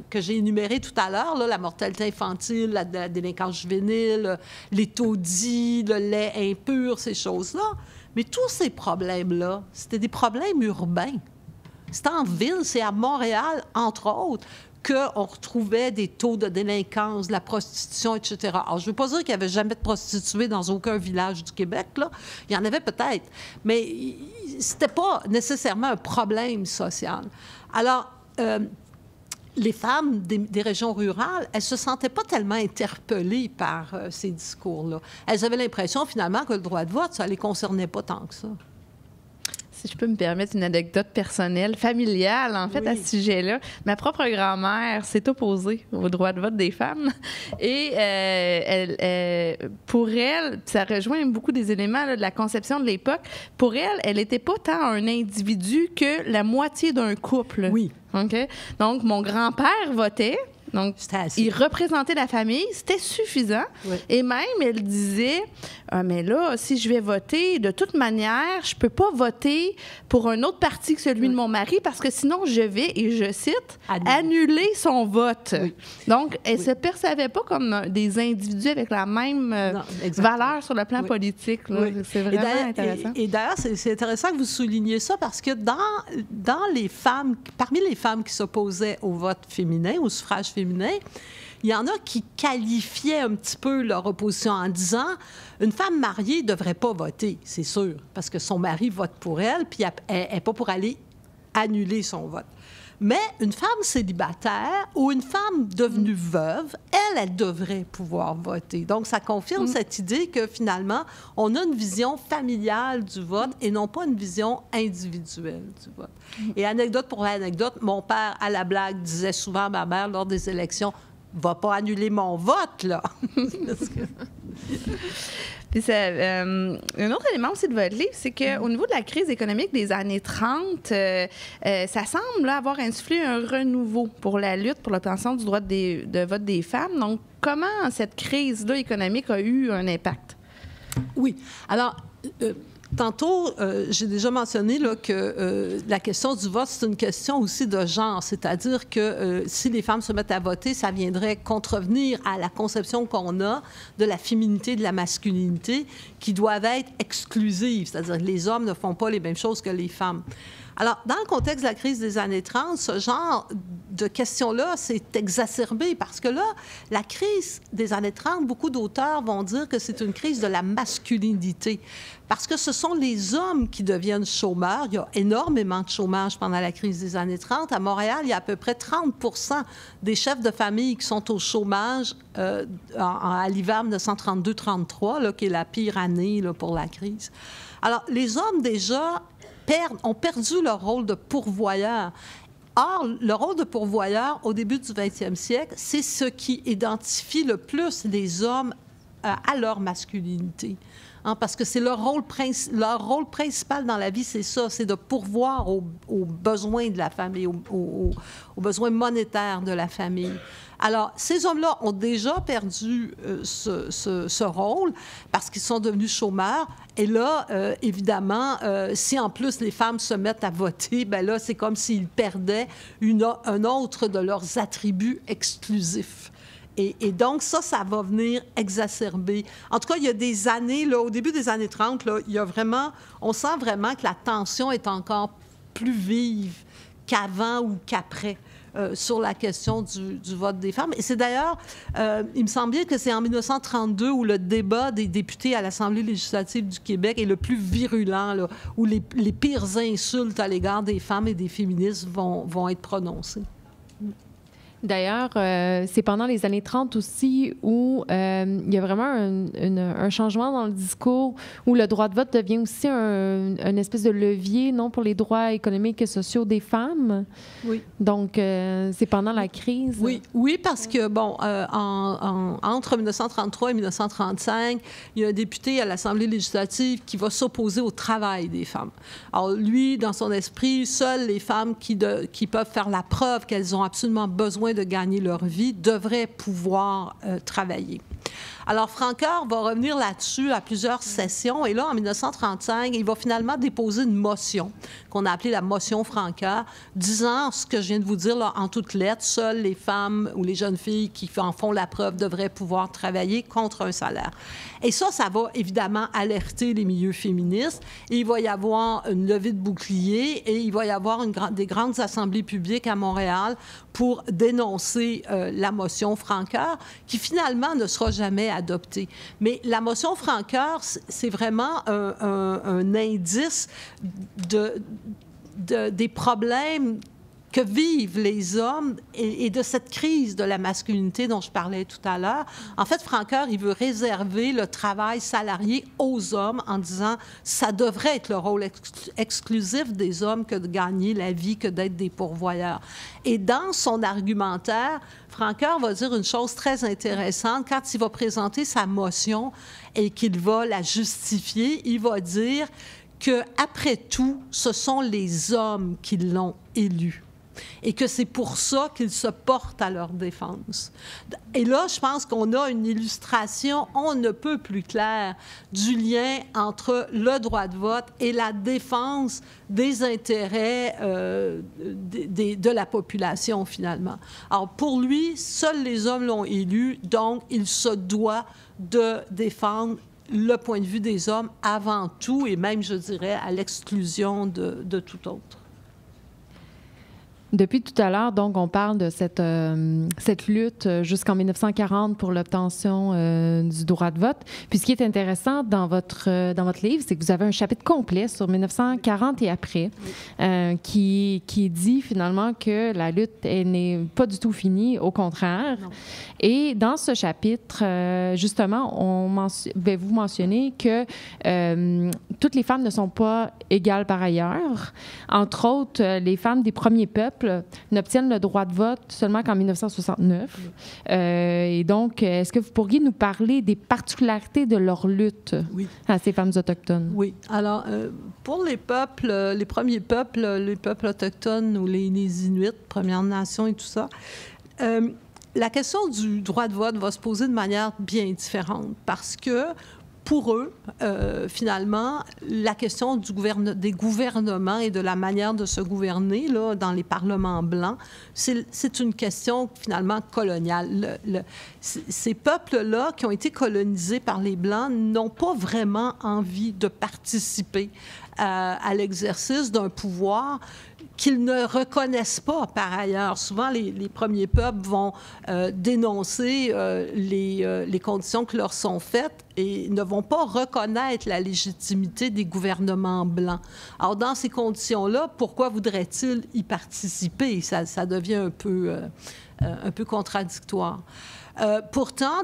que j'ai énuméré tout à l'heure, la mortalité infantile, la délinquance juvénile, les taudis, le lait impur, ces choses-là. Mais tous ces problèmes-là, c'était des problèmes urbains. C'était en ville, c'est à Montréal, entre autres, qu'on retrouvait des taux de délinquance, de la prostitution, etc. Alors, je ne veux pas dire qu'il n'y avait jamais de prostituées dans aucun village du Québec, là. Il y en avait peut-être, mais ce n'était pas nécessairement un problème social. Alors, les femmes des régions rurales, elles ne se sentaient pas tellement interpellées par ces discours-là. Elles avaient l'impression, finalement, que le droit de vote, ça ne les concernait pas tant que ça. Si je peux me permettre une anecdote personnelle, familiale, en fait, oui, à ce sujet-là. Ma propre grand-mère s'est opposée au droit de vote des femmes. Et pour elle, ça rejoint beaucoup des éléments là, de la conception de l'époque. Pour elle, elle n'était pas tant un individu que la moitié d'un couple. Oui. OK? Donc, mon grand-père votait. Donc, il représentait la famille, c'était suffisant. Oui. Et même, elle disait, mais là, si je vais voter, de toute manière, je ne peux pas voter pour un autre parti que celui de mon mari parce que sinon, je vais, et je cite, annuler son vote. Oui. Donc, elle ne se percevait pas comme des individus avec la même valeur sur le plan politique. Là. Oui. C'est vraiment intéressant. Et d'ailleurs, c'est intéressant que vous souligniez ça parce que dans les femmes, parmi les femmes qui s'opposaient au vote féminin, au suffrage féminin, il y en a qui qualifiaient un petit peu leur opposition en disant une femme mariée ne devrait pas voter, c'est sûr, parce que son mari vote pour elle, puis elle n'est pas pour aller annuler son vote. Mais une femme célibataire ou une femme devenue veuve, elle devrait pouvoir voter. Donc, ça confirme cette idée que finalement, on a une vision familiale du vote et non pas une vision individuelle du vote. Et anecdote pour l'anecdote, mon père, à la blague, disait souvent à ma mère lors des élections, « Va pas annuler mon vote, là! » Puis un autre élément aussi de votre livre, c'est qu'au niveau de la crise économique des années 30, ça semble là, avoir insufflé un renouveau pour la lutte pour l'obtention du droit de vote des femmes. Donc, comment cette crise-là économique a eu un impact? Oui. Alors, tantôt, j'ai déjà mentionné là, que la question du vote, c'est une question aussi de genre. C'est-à-dire que si les femmes se mettent à voter, ça viendrait contrevenir à la conception qu'on a de la féminité et de la masculinité qui doivent être exclusives. C'est-à-dire que les hommes ne font pas les mêmes choses que les femmes. Alors, dans le contexte de la crise des années 30, ce genre de questions-là s'est exacerbé parce que là, la crise des années 30, beaucoup d'auteurs vont dire que c'est une crise de la masculinité parce que ce sont les hommes qui deviennent chômeurs. Il y a énormément de chômage pendant la crise des années 30. À Montréal, il y a à peu près 30 % des chefs de famille qui sont au chômage à l'hiver 1932-33, qui est la pire année là, pour la crise. Alors, les hommes, déjà, ont perdu leur rôle de pourvoyeur. Or, le rôle de pourvoyeur, au début du 20e siècle, c'est ce qui identifie le plus les hommes à leur masculinité. Parce que c'est leur rôle principal dans la vie, c'est ça, c'est de pourvoir aux besoins de la famille, aux besoins monétaires de la famille. Alors, ces hommes-là ont déjà perdu ce rôle parce qu'ils sont devenus chômeurs. Et là, évidemment, si en plus les femmes se mettent à voter, bien là, c'est comme s'ils perdaient un autre de leurs attributs exclusifs. Et donc, ça va venir exacerber. En tout cas, il y a des années, là, au début des années 30, là, on sent vraiment que la tension est encore plus vive qu'avant ou qu'après sur la question du vote des femmes. Et c'est d'ailleurs, il me semble bien que c'est en 1932 où le débat des députés à l'Assemblée législative du Québec est le plus virulent, là, où les pires insultes à l'égard des femmes et des féministes vont être prononcées. D'ailleurs, c'est pendant les années 30 aussi où il y a vraiment un changement dans le discours où le droit de vote devient aussi une espèce de levier, non, pour les droits économiques et sociaux des femmes. Oui. Donc, c'est pendant la crise. Oui, parce que, bon, entre 1933 et 1935, il y a un député à l'Assemblée législative qui va s'opposer au travail des femmes. Alors, lui, dans son esprit, seules les femmes qui peuvent faire la preuve qu'elles ont absolument besoin de gagner leur vie devraient pouvoir travailler. Alors, Francoeur va revenir là-dessus à plusieurs sessions. Et là, en 1935, il va finalement déposer une motion qu'on a appelée la motion Francoeur, disant ce que je viens de vous dire là, en toutes lettres, seules les femmes ou les jeunes filles qui en font la preuve devraient pouvoir travailler contre un salaire. Et ça va évidemment alerter les milieux féministes. Et il va y avoir une levée de bouclier et il va y avoir des grandes assemblées publiques à Montréal pour dénoncer la motion Francoeur, qui finalement ne sera jamais adoptée. Mais la motion Francoeur, c'est vraiment un indice des problèmes que vivent les hommes et de cette crise de la masculinité dont je parlais tout à l'heure. En fait, Francoeur, il veut réserver le travail salarié aux hommes en disant ça devrait être le rôle exclusif des hommes que de gagner la vie, que d'être des pourvoyeurs. Et dans son argumentaire, Francoeur va dire une chose très intéressante. Quand il va présenter sa motion et qu'il va la justifier, il va dire qu'après tout, ce sont les hommes qui l'ont élu. Et que c'est pour ça qu'ils se portent à leur défense. Et là, je pense qu'on a une illustration on ne peut plus claire du lien entre le droit de vote et la défense des intérêts de la population, finalement. Alors, pour lui, seuls les hommes l'ont élu, donc il se doit de défendre le point de vue des hommes avant tout, et même, je dirais, à l'exclusion de tout autre. Depuis tout à l'heure, donc, on parle de cette lutte jusqu'en 1940 pour l'obtention du droit de vote. Puis ce qui est intéressant dans votre livre, c'est que vous avez un chapitre complet sur 1940 et après qui dit finalement que la lutte n'est pas du tout finie, au contraire. Non. Et dans ce chapitre, justement, vous mentionnez que toutes les femmes ne sont pas égales par ailleurs. Entre autres, les femmes des premiers peuples n'obtiennent le droit de vote seulement qu'en 1969. Et donc, est-ce que vous pourriez nous parler des particularités de leur lutte à ces femmes autochtones? Oui. Alors, pour les peuples, les premiers peuples, les peuples autochtones ou les Inuits, Premières Nations et tout ça, la question du droit de vote va se poser de manière bien différente parce que pour eux, finalement, la question des gouvernements et de la manière de se gouverner là, dans les parlements blancs, c'est une question finalement coloniale. Ces peuples-là qui ont été colonisés par les Blancs n'ont pas vraiment envie de participer à l'exercice d'un pouvoir qu'ils ne reconnaissent pas par ailleurs. Souvent, les premiers peuples vont dénoncer les conditions qui leur sont faites et ne vont pas reconnaître la légitimité des gouvernements blancs. Alors, dans ces conditions-là, pourquoi voudraient-ils y participer? Ça devient un peu contradictoire. Pourtant,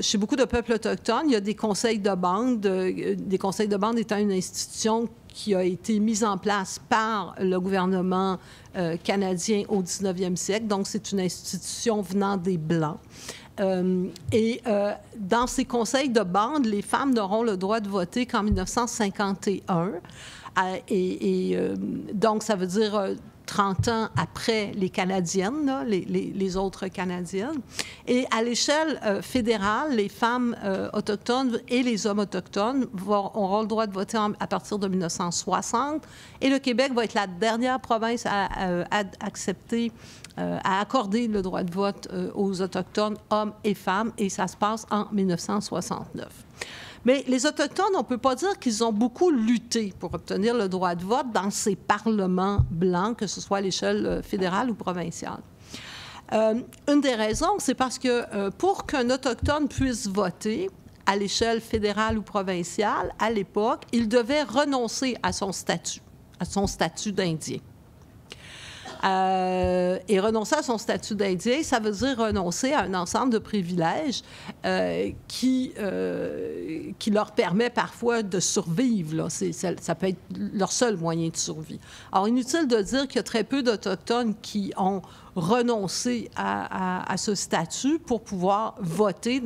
chez beaucoup de peuples autochtones, il y a des conseils de bande, des conseils de bande étant une institution qui a été mise en place par le gouvernement canadien au 19e siècle. Donc, c'est une institution venant des Blancs. Dans ces conseils de bande, les femmes n'auront le droit de voter qu'en 1951. Donc, ça veut dire 30 ans après les Canadiennes, là, les autres Canadiennes. Et à l'échelle fédérale, les femmes autochtones et les hommes autochtones auront le droit de voter à partir de 1960. Et le Québec va être la dernière province à accepter, à accorder le droit de vote aux Autochtones, hommes et femmes, et ça se passe en 1969. Mais les Autochtones, on ne peut pas dire qu'ils ont beaucoup lutté pour obtenir le droit de vote dans ces parlements blancs, que ce soit à l'échelle fédérale ou provinciale. Une des raisons, c'est parce que pour qu'un Autochtone puisse voter à l'échelle fédérale ou provinciale, à l'époque, il devait renoncer à son statut d'Indien. Et renoncer à son statut d'Indien, ça veut dire renoncer à un ensemble de privilèges qui leur permet parfois de survivre. Là. Ça peut être leur seul moyen de survie. Alors, inutile de dire qu'il y a très peu d'Autochtones qui ont renoncé à ce statut pour pouvoir voter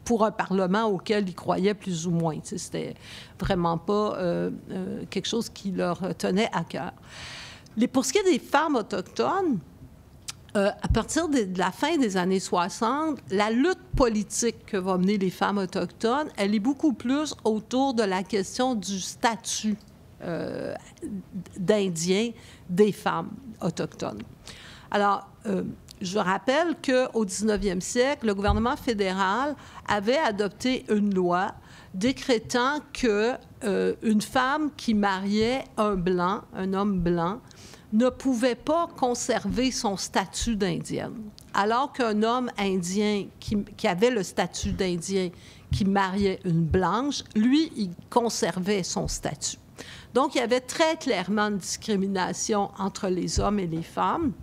pour un Parlement auquel ils croyaient plus ou moins. C'était vraiment pas quelque chose qui leur tenait à cœur. Pour ce qui est des femmes autochtones, à partir de la fin des années 60, la lutte politique que vont mener les femmes autochtones, elle est beaucoup plus autour de la question du statut d'Indien des femmes autochtones. Alors, je rappelle qu'au 19e siècle, le gouvernement fédéral avait adopté une loi décrétant qu'une femme qui mariait un homme blanc, ne pouvait pas conserver son statut d'Indienne. Alors qu'un homme indien qui avait le statut d'Indien, qui mariait une blanche, lui, il conservait son statut. Donc, il y avait très clairement une discrimination entre les hommes et les femmes.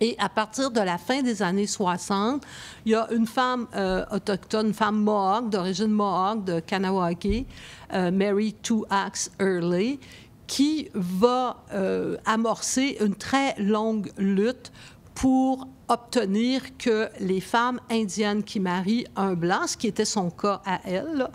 Et à partir de la fin des années 60, il y a une femme autochtone, une femme Mohawk, d'origine Mohawk, de Kahnawake, Mary Two Axe Early, qui va amorcer une très longue lutte pour obtenir que les femmes indiennes qui marient un blanc, ce qui était son cas à elle,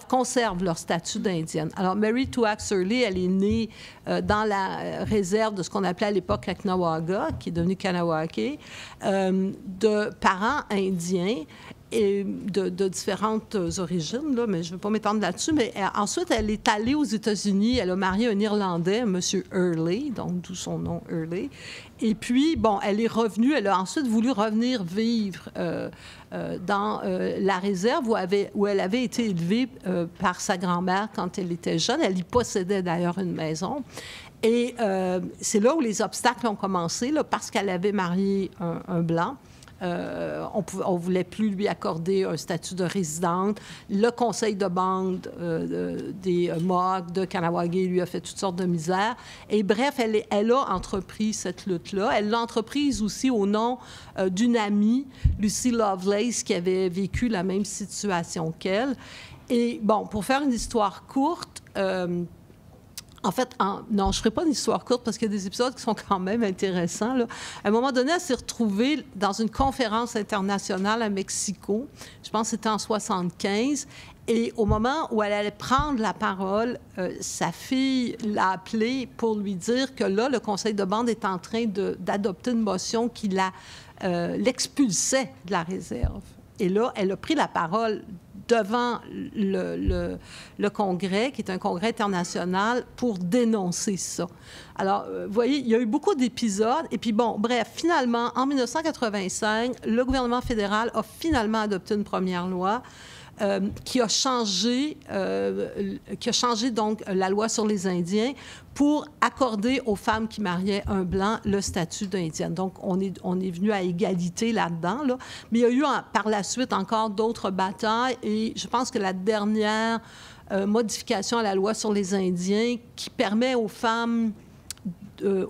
conservent leur statut d'indienne. Alors, Mary Two Axe Early, elle est née dans la réserve de ce qu'on appelait à l'époque Caughnawaga, qui est devenue Kahnawake, de parents indiens et de différentes origines, là, mais je ne vais pas m'étendre là-dessus. Mais ensuite, elle est allée aux États-Unis. Elle a marié un Irlandais, M. Early, donc d'où son nom Early. Et puis, bon, elle est revenue. Elle a ensuite voulu revenir vivre dans la réserve où elle avait été élevée par sa grand-mère quand elle était jeune. Elle y possédait d'ailleurs une maison. Et c'est là où les obstacles ont commencé, là, parce qu'elle avait marié un Blanc. On ne voulait plus lui accorder un statut de résidente. Le conseil de bande des Mohawks de Kahnawake lui a fait toutes sortes de misères. Et bref, elle a entrepris cette lutte-là. Elle l'a entreprise aussi au nom d'une amie, Lucy Lovelace, qui avait vécu la même situation qu'elle. Et bon, pour faire une histoire courte... En fait, non, je ne ferai pas une histoire courte parce qu'il y a des épisodes qui sont quand même intéressants, là. À un moment donné, elle s'est retrouvée dans une conférence internationale à Mexico. Je pense que c'était en 1975. Et au moment où elle allait prendre la parole, sa fille l'a appelée pour lui dire que là, le conseil de bande est en train d'adopter une motion qui l'expulsait de la réserve. Et là, elle a pris la parole devant le Congrès, qui est un congrès international, pour dénoncer ça. Alors, vous voyez, il y a eu beaucoup d'épisodes. Et puis, bon, bref, finalement, en 1985, le gouvernement fédéral a finalement adopté une première loi qui a changé donc la loi sur les Indiens pour accorder aux femmes qui mariaient un Blanc le statut d'Indienne. Donc, on est venu à égalité là-dedans, là. Mais il y a eu par la suite encore d'autres batailles et je pense que la dernière modification à la loi sur les Indiens qui permet aux femmes...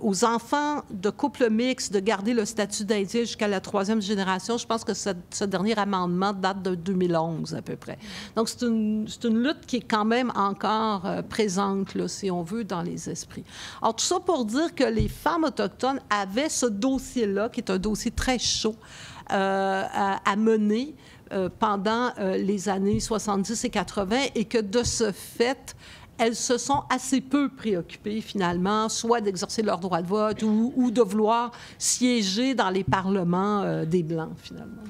aux enfants de couples mixtes de garder le statut d'Indien jusqu'à la 3e génération. Je pense que ce dernier amendement date de 2011 à peu près. Donc, c'est une lutte qui est quand même encore présente, là, si on veut, dans les esprits. Alors, tout ça pour dire que les femmes autochtones avaient ce dossier-là, qui est un dossier très chaud à mener pendant les années 70 et 80, et que de ce fait, elles se sont assez peu préoccupées, finalement, soit d'exercer leur droit de vote ou de vouloir siéger dans les parlements des Blancs, finalement.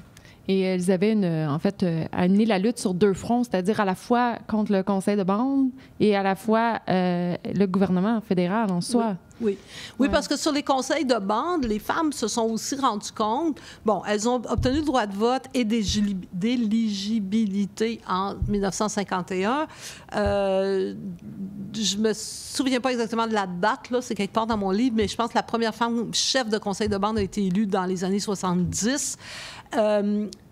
Et elles avaient, en fait, amené la lutte sur deux fronts, c'est-à-dire à la fois contre le conseil de bande et à la fois le gouvernement fédéral en soi. Oui, ouais. Parce que sur les conseils de bande, les femmes se sont aussi rendues compte... Bon, elles ont obtenu le droit de vote et d'éligibilité en 1951. Je me souviens pas exactement de la date, là, c'est quelque part dans mon livre, mais je pense que la première femme chef de conseil de bande a été élue dans les années 70. Là,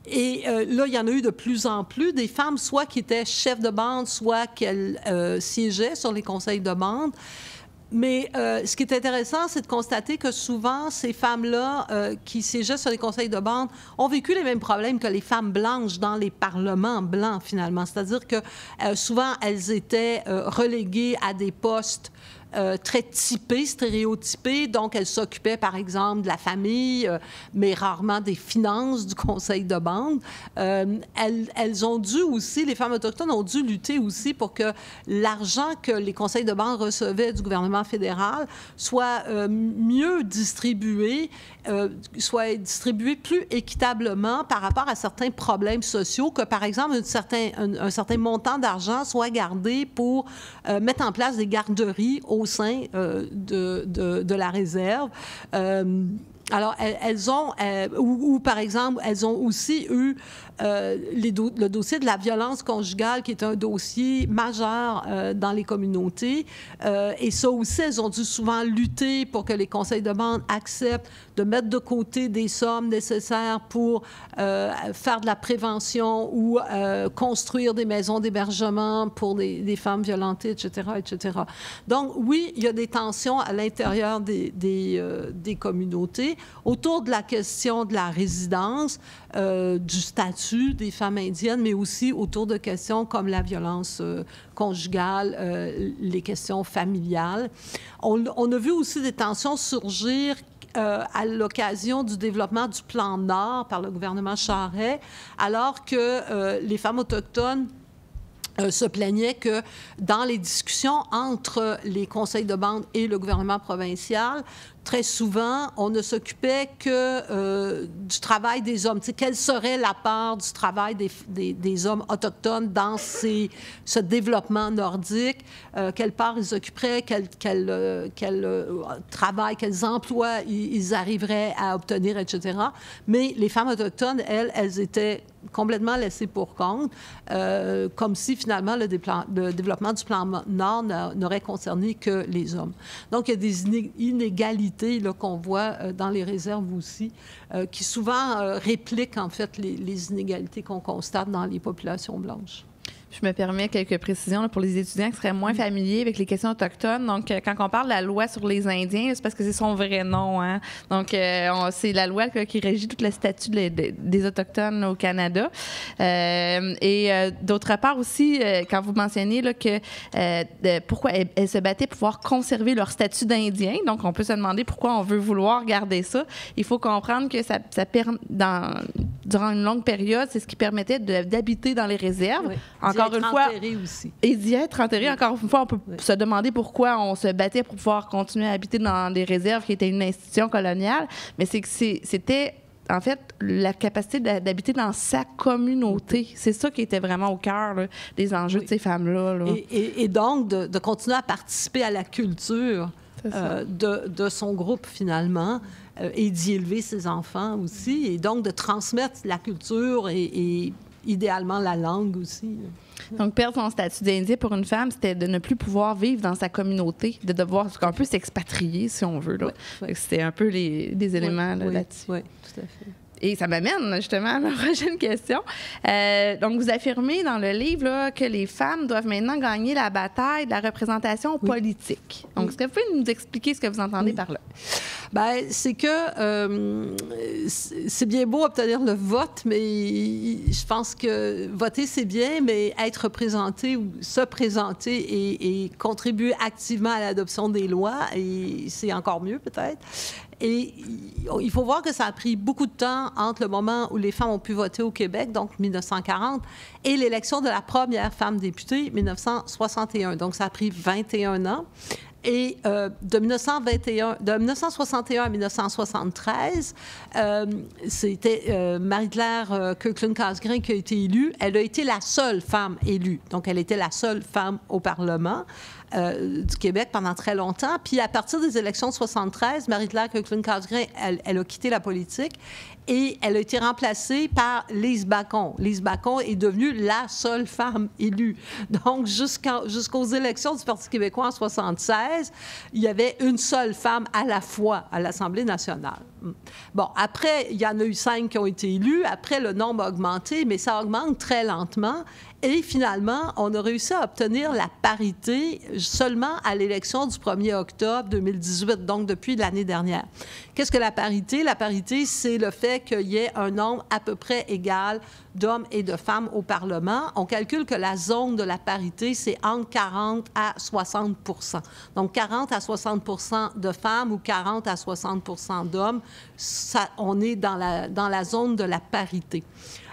il y en a eu de plus en plus des femmes, soit qui étaient chefs de bande, soit qu'elles siégeaient sur les conseils de bande. Mais ce qui est intéressant, c'est de constater que souvent, ces femmes-là qui siégeaient sur les conseils de bande ont vécu les mêmes problèmes que les femmes blanches dans les parlements blancs, finalement. C'est-à-dire que souvent, elles étaient reléguées à des postes très typées, stéréotypées. Donc, elles s'occupaient, par exemple, de la famille, mais rarement des finances du conseil de bande. Elles ont dû aussi, les femmes autochtones ont dû lutter aussi pour que l'argent que les conseils de bande recevaient du gouvernement fédéral soit mieux distribué, soit distribué plus équitablement par rapport à certains problèmes sociaux, que, par exemple, un certain montant d'argent soit gardé pour mettre en place des garderies au sein de la réserve. Alors, elles ont, ou par exemple, elles ont aussi eu le dossier de la violence conjugale, qui est un dossier majeur dans les communautés. Et ça aussi, elles ont dû souvent lutter pour que les conseils de bande acceptent de mettre de côté des sommes nécessaires pour faire de la prévention ou construire des maisons d'hébergement pour des femmes violentées, etc., etc. Donc, oui, il y a des tensions à l'intérieur des communautés autour de la question de la résidence, du statut des femmes indiennes, mais aussi autour de questions comme la violence conjugale, les questions familiales. On a vu aussi des tensions surgir à l'occasion du développement du plan Nord par le gouvernement Charest, alors que les femmes autochtones se plaignaient que dans les discussions entre les conseils de bande et le gouvernement provincial, très souvent, on ne s'occupait que du travail des hommes. Tu sais, quelle serait la part du travail des hommes autochtones dans ce développement nordique? Quelle part ils occuperaient? Quel travail, quels emplois ils arriveraient à obtenir, etc. Mais les femmes autochtones, elles étaient complètement laissés pour compte, comme si finalement le développement du plan Nord n'aurait concerné que les hommes. Donc, il y a des inégalités là, qu'on voit dans les réserves aussi, qui souvent répliquent en fait les inégalités qu'on constate dans les populations blanches. Je me permets quelques précisions là, pour les étudiants qui seraient moins familiers avec les questions autochtones. Donc, quand on parle de la loi sur les Indiens, c'est parce que c'est son vrai nom. Hein? Donc, c'est la loi qui régit tout le statut des Autochtones au Canada. D'autre part aussi, quand vous mentionnez là, que pourquoi elles se battaient pour pouvoir conserver leur statut d'Indien, donc on peut se demander pourquoi on veut vouloir garder ça. Il faut comprendre que ça durant une longue période, c'est ce qui permettait d'habiter dans les réserves. Oui. Encore une fois, aussi. Et d'y être enterré. Oui. Encore une fois, on peut se demander pourquoi on se battait pour pouvoir continuer à habiter dans des réserves qui étaient une institution coloniale, mais c'était en fait la capacité d'habiter dans sa communauté. C'est ça qui était vraiment au cœur là, des enjeux de ces femmes-là. Là. Et donc, de continuer à participer à la culture de son groupe, finalement, et d'y élever ses enfants aussi, et donc de transmettre la culture et idéalement la langue aussi. Donc, perdre son statut d'Indien pour une femme, c'était de ne plus pouvoir vivre dans sa communauté, de devoir un peu s'expatrier, si on veut. Là. Oui. C'était un peu des éléments là-dessus. Oui, tout à fait. Et ça m'amène justement à ma prochaine question. Donc, vous affirmez dans le livre là, que les femmes doivent maintenant gagner la bataille de la représentation politique. Donc, est-ce que vous pouvez nous expliquer ce que vous entendez par là? Bien, c'est que c'est bien beau obtenir le vote, mais je pense que voter, c'est bien, mais être représenté ou se présenter et contribuer activement à l'adoption des lois, et c'est encore mieux peut-être. Et il faut voir que ça a pris beaucoup de temps entre le moment où les femmes ont pu voter au Québec, donc 1940, et l'élection de la première femme députée, 1961. Donc, ça a pris 21 ans. Et de 1961 à 1973, c'était Marie-Claire Kirkland-Casgrain qui a été élue. Elle a été la seule femme élue. Donc, elle était la seule femme au Parlement du Québec pendant très longtemps. Puis, à partir des élections de 73, Marie-Claire Kirkland-Casgrain, elle a quitté la politique et elle a été remplacée par Lise Bacon. Lise Bacon est devenue la seule femme élue. Donc, jusqu'aux élections du Parti québécois en 76, il y avait une seule femme à la fois à l'Assemblée nationale. Bon, après, il y en a eu 5 qui ont été élus. Après, le nombre a augmenté, mais ça augmente très lentement. Et finalement, on a réussi à obtenir la parité seulement à l'élection du 1er octobre 2018, donc depuis l'année dernière. Qu'est-ce que la parité? La parité, c'est le fait qu'il y ait un nombre à peu près égal d'hommes et de femmes au Parlement. On calcule que la zone de la parité, c'est entre 40 à 60 %. Donc, 40 à 60 % de femmes ou 40 à 60 % d'hommes, on est dans la zone de la parité.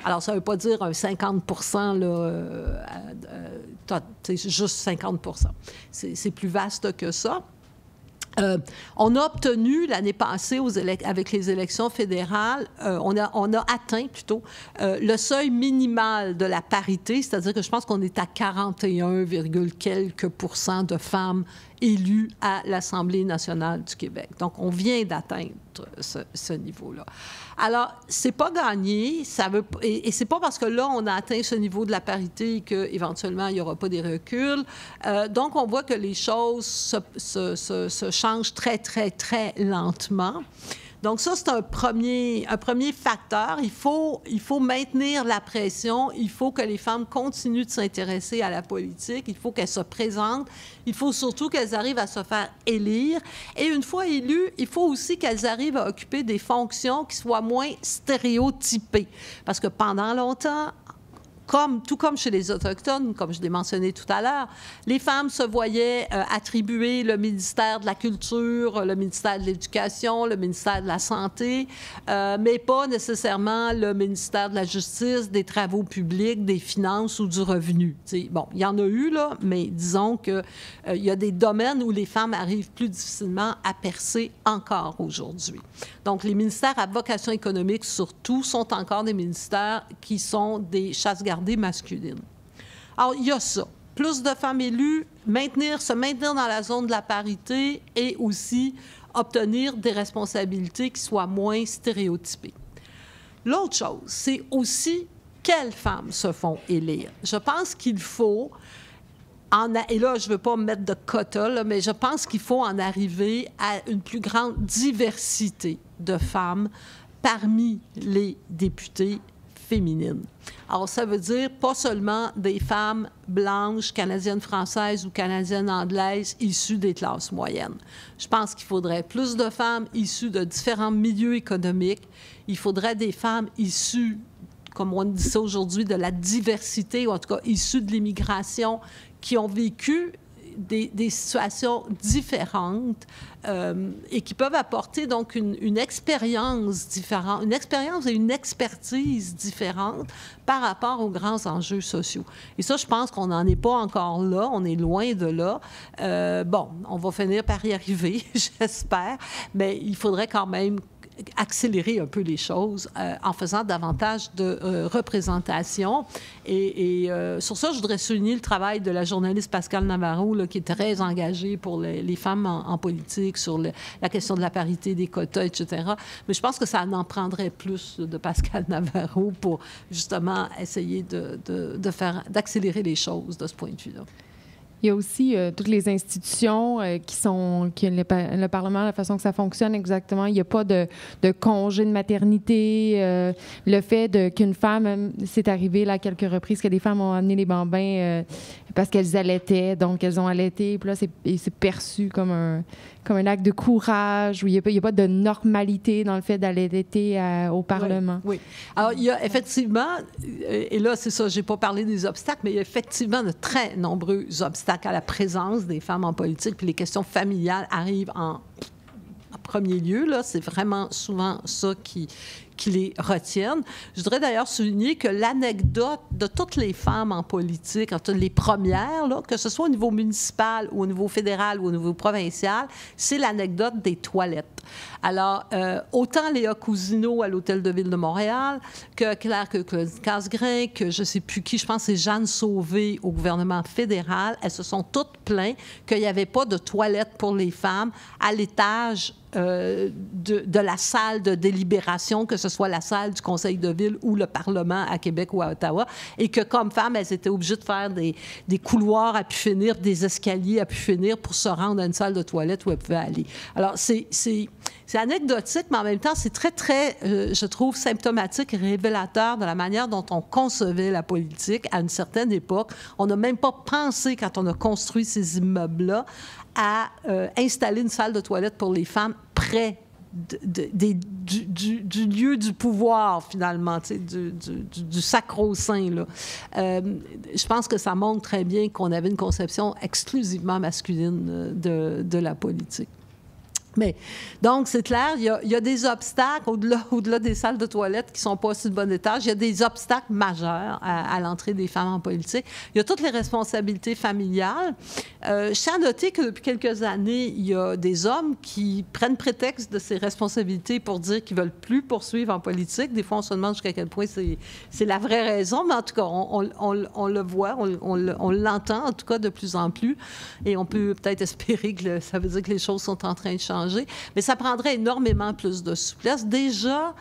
Alors, ça ne veut pas dire un 50 % là, c'est juste 50 %. C'est plus vaste que ça. On a obtenu l'année passée avec les élections fédérales, on a atteint plutôt le seuil minimal de la parité, c'est-à-dire que je pense qu'on est à 41, quelques % de femmes élues à l'Assemblée nationale du Québec. Donc, on vient d'atteindre ce niveau-là. Alors, c'est pas gagné, et c'est pas parce que là, on a atteint ce niveau de la parité qu'éventuellement, il n'y aura pas des reculs. Donc, on voit que les choses se changent très, très, très lentement. Donc, ça, c'est un premier facteur. Il faut maintenir la pression. Il faut que les femmes continuent de s'intéresser à la politique. Il faut qu'elles se présentent. Il faut surtout qu'elles arrivent à se faire élire. Et une fois élues, il faut aussi qu'elles arrivent à occuper des fonctions qui soient moins stéréotypées. Parce que pendant longtemps, tout comme chez les Autochtones, comme je l'ai mentionné tout à l'heure, les femmes se voyaient attribuer le ministère de la Culture, le ministère de l'Éducation, le ministère de la Santé, mais pas nécessairement le ministère de la Justice, des Travaux publics, des Finances ou du Revenu. T'sais, bon, il y en a eu, là, mais disons qu'il y a des domaines où les femmes arrivent plus difficilement à percer encore aujourd'hui. Donc, les ministères à vocation économique, surtout, sont encore des ministères qui sont des chasse-gardées masculines. Alors, il y a ça. Plus de femmes élues, se maintenir dans la zone de la parité et aussi obtenir des responsabilités qui soient moins stéréotypées. L'autre chose, c'est aussi quelles femmes se font élire. Je pense qu'il faut, et là, je ne veux pas me mettre de quota, là, mais je pense qu'il faut en arriver à une plus grande diversité de femmes parmi les députés féminines. Alors, ça veut dire pas seulement des femmes blanches, canadiennes françaises ou canadiennes anglaises issues des classes moyennes. Je pense qu'il faudrait plus de femmes issues de différents milieux économiques. Il faudrait des femmes issues, comme on dit ça aujourd'hui, de la diversité, ou en tout cas issues de l'immigration, qui ont vécu des situations différentes et qui peuvent apporter donc une expérience différente, une expérience et une expertise différente par rapport aux grands enjeux sociaux. Et ça, je pense qu'on n'en est pas encore là, on est loin de là. Bon, on va finir par y arriver, j'espère, mais il faudrait quand même accélérer un peu les choses en faisant davantage de représentation. Et sur ça, je voudrais souligner le travail de la journaliste Pascale Navarro, là, qui est très engagée pour les femmes en politique, sur la question de la parité, des quotas, etc. Mais je pense que ça en prendrait plus de Pascale Navarro pour justement essayer d'accélérer les choses de ce point de vue-là. Il y a aussi toutes les institutions le Parlement, la façon que ça fonctionne exactement. Il n'y a pas de congé de maternité. Le fait qu'une femme, c'est arrivé là, à quelques reprises que des femmes ont amené les bambins parce qu'elles allaitaient, donc elles ont allaité. Puis là, c'est perçu comme un acte de courage, où il n'y a pas de normalité dans le fait d'allaiter au Parlement. Oui. Alors, il y a effectivement, et là, c'est ça, je n'ai pas parlé des obstacles, mais il y a effectivement de très nombreux obstacles à la présence des femmes en politique, puis les questions familiales arrivent en premier lieu, là, c'est vraiment souvent ça qui les retiennent. Je voudrais d'ailleurs souligner que l'anecdote de toutes les femmes en politique, les premières, là, que ce soit au niveau municipal ou au niveau fédéral ou au niveau provincial, c'est l'anecdote des toilettes. Alors, autant Léa Cousineau à l'Hôtel de Ville de Montréal, que Claire Casgrain, que je ne sais plus qui, je pense que c'est Jeanne Sauvé au gouvernement fédéral, elles se sont toutes plaintes qu'il n'y avait pas de toilettes pour les femmes à l'étage de la salle de délibération, que ce soit la salle du Conseil de ville ou le Parlement à Québec ou à Ottawa, et que comme femmes, elles étaient obligées de faire des couloirs à pu finir, des escaliers à pu finir pour se rendre à une salle de toilette où elles pouvaient aller. Alors, c'est anecdotique, mais en même temps, c'est très, très, je trouve, symptomatique et révélateur de la manière dont on concevait la politique à une certaine époque. On n'a même pas pensé, quand on a construit ces immeubles-là, à installer une salle de toilette pour les femmes près du lieu du pouvoir, finalement, du sacro-saint, là. Je pense que ça montre très bien qu'on avait une conception exclusivement masculine de la politique. Mais, donc, c'est clair, il y a des obstacles au-delà des salles de toilette qui ne sont pas aussi de bon étage. Il y a des obstacles majeurs à l'entrée des femmes en politique. Il y a toutes les responsabilités familiales. Je tiens à noter que depuis quelques années, il y a des hommes qui prennent prétexte de ces responsabilités pour dire qu'ils ne veulent plus poursuivre en politique. Des fois, on se demande jusqu'à quel point c'est la vraie raison, mais en tout cas, on le voit, on l'entend en tout cas de plus en plus. Et on peut peut-être espérer que ça veut dire que les choses sont en train de changer. Mais ça prendrait énormément plus de souplesse. Déjà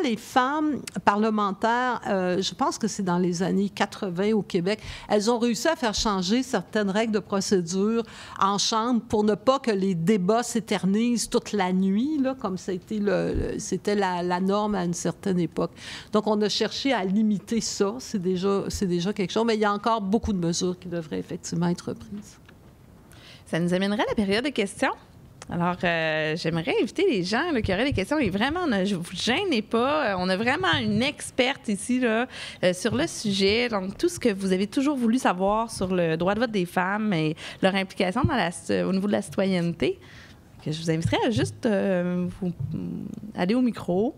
les femmes parlementaires, je pense que c'est dans les années 80 au Québec, elles ont réussi à faire changer certaines règles de procédure en Chambre pour ne pas que les débats s'éternisent toute la nuit, là, comme c'était la norme à une certaine époque. Donc, on a cherché à limiter ça. C'est déjà quelque chose, mais il y a encore beaucoup de mesures qui devraient effectivement être prises. Ça nous amènerait à la période de questions. Alors, j'aimerais inviter les gens là, qui auraient des questions. Et vraiment, ne vous gênez pas. On a vraiment une experte ici là, sur le sujet. Donc, tout ce que vous avez toujours voulu savoir sur le droit de vote des femmes et leur implication au niveau de la citoyenneté. Que je vous inviterais à juste aller au micro.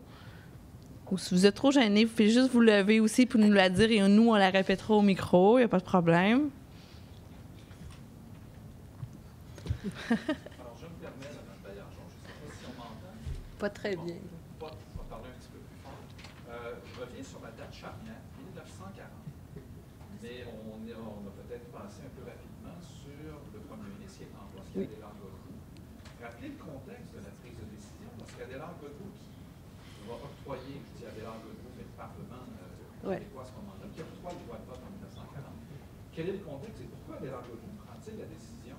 Ou si vous êtes trop gêné, vous pouvez juste vous lever aussi pour nous la dire et nous, on la répétera au micro. Il n'y a pas de problème. Pas très bien. On va parler un petit peu plus fort. Je reviens sur la date charnière, 1940. Mais on a peut-être pensé un peu rapidement sur le premier ministre qui est en place, qui est Adélard Godbout. Rappelez le contexte de la prise de décision, parce qu'Adélard Godbout qui va octroyer, je dis Adélard Godbout, mais le Parlement québécois à ce moment-là, qui octroie le droit de vote en 1940. Quel est le contexte et pourquoi Adélard Godbout prend-il la décision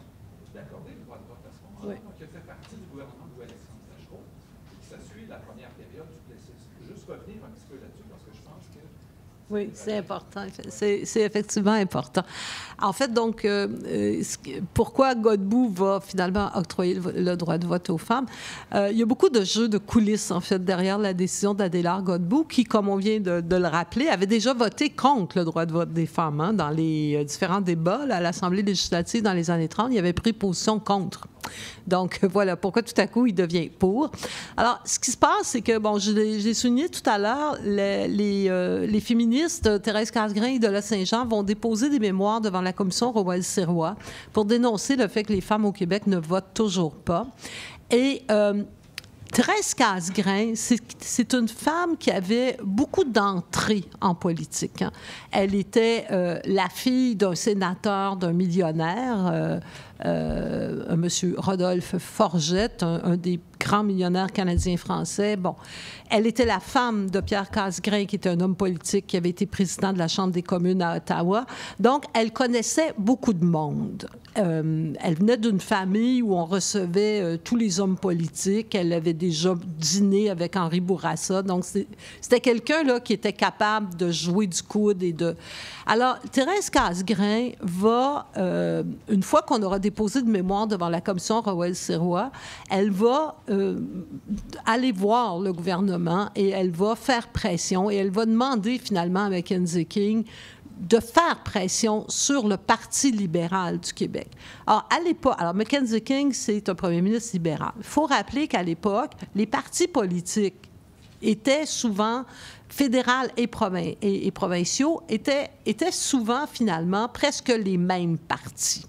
d'accorder le droit de vote à ce moment-là? Donc, il fait partie du gouvernement de Alexandre Taschereau et qui s'assuit la première période du Plessis. Je peux juste revenir un petit peu là-dessus parce que je pense que oui, c'est important. C'est effectivement important. En fait, donc, pourquoi Godbout va finalement octroyer le droit de vote aux femmes? Il y a beaucoup de jeux de coulisses, en fait, derrière la décision d'Adélard Godbout, qui, comme on vient de le rappeler, avait déjà voté contre le droit de vote des femmes. Hein, dans les différents débats là, à l'Assemblée législative dans les années 30, il avait pris position contre. Donc, voilà pourquoi tout à coup, il devient pour. Alors, ce qui se passe, c'est que, bon, je l'ai souligné tout à l'heure, les féministes, Thérèse Casgrain et Della Saint-Jean, vont déposer des mémoires devant la commission Royal-Sirois pour dénoncer le fait que les femmes au Québec ne votent toujours pas. Et Thérèse Casgrain, c'est une femme qui avait beaucoup d'entrées en politique. Hein. Elle était la fille d'un sénateur, d'un millionnaire, M. Rodolphe Forget, un des grands millionnaires canadiens-français. Bon, elle était la femme de Pierre Casgrain, qui était un homme politique qui avait été président de la Chambre des communes à Ottawa. Donc, elle connaissait beaucoup de monde. Elle venait d'une famille où on recevait tous les hommes politiques. Elle avait déjà dîné avec Henri Bourassa. Donc, c'était quelqu'un là, qui était capable de jouer du coude et de... Alors, Thérèse Casgrain va, une fois qu'on aura déposé de mémoire devant la commission Royal-Sirois, elle va aller voir le gouvernement et elle va faire pression et elle va demander finalement à Mackenzie King de faire pression sur le Parti libéral du Québec. Alors, à l'époque, Mackenzie King, c'est un premier ministre libéral. Il faut rappeler qu'à l'époque, les partis politiques étaient souvent fédérales et provinciaux, étaient souvent, finalement, presque les mêmes partis.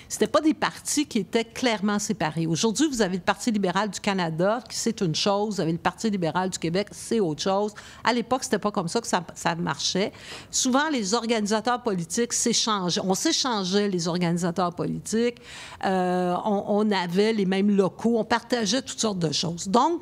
Ce n'étaient pas des partis qui étaient clairement séparés. Aujourd'hui, vous avez le Parti libéral du Canada, c'est une chose. Vous avez le Parti libéral du Québec, c'est autre chose. À l'époque, ce n'était pas comme ça que ça marchait. Souvent, les organisateurs politiques s'échangeaient. On s'échangeait, les organisateurs politiques. On avait les mêmes locaux. On partageait toutes sortes de choses. Donc,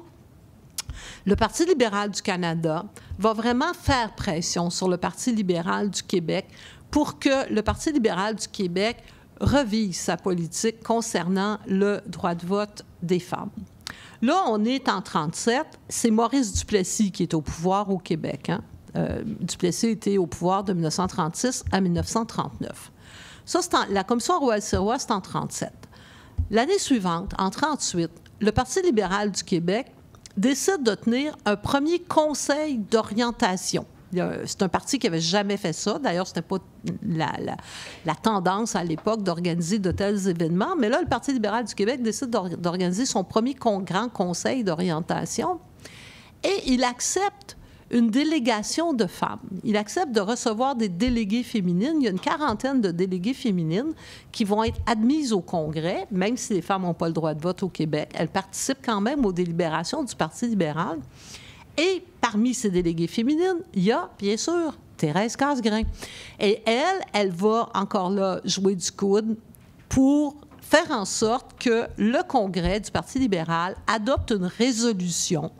le Parti libéral du Canada va vraiment faire pression sur le Parti libéral du Québec pour que le Parti libéral du Québec revise sa politique concernant le droit de vote des femmes. Là, on est en 1937. C'est Maurice Duplessis qui est au pouvoir au Québec. Hein? Duplessis était au pouvoir de 1936 à 1939. Ça, la commission Royal-Sirois, c'est en 1937. L'année suivante, en 1938, le Parti libéral du Québec décide de tenir un premier conseil d'orientation. C'est un parti qui n'avait jamais fait ça. D'ailleurs, ce n'était pas la tendance à l'époque d'organiser de tels événements. Mais là, le Parti libéral du Québec décide d'organiser son premier grand conseil d'orientation et il accepte une délégation de femmes. Il accepte de recevoir des déléguées féminines. Il y a une quarantaine de déléguées féminines qui vont être admises au Congrès, même si les femmes n'ont pas le droit de vote au Québec. Elles participent quand même aux délibérations du Parti libéral. Et parmi ces déléguées féminines, il y a, bien sûr, Thérèse Casgrain. Et elle va encore là jouer du coude pour faire en sorte que le Congrès du Parti libéral adopte une résolution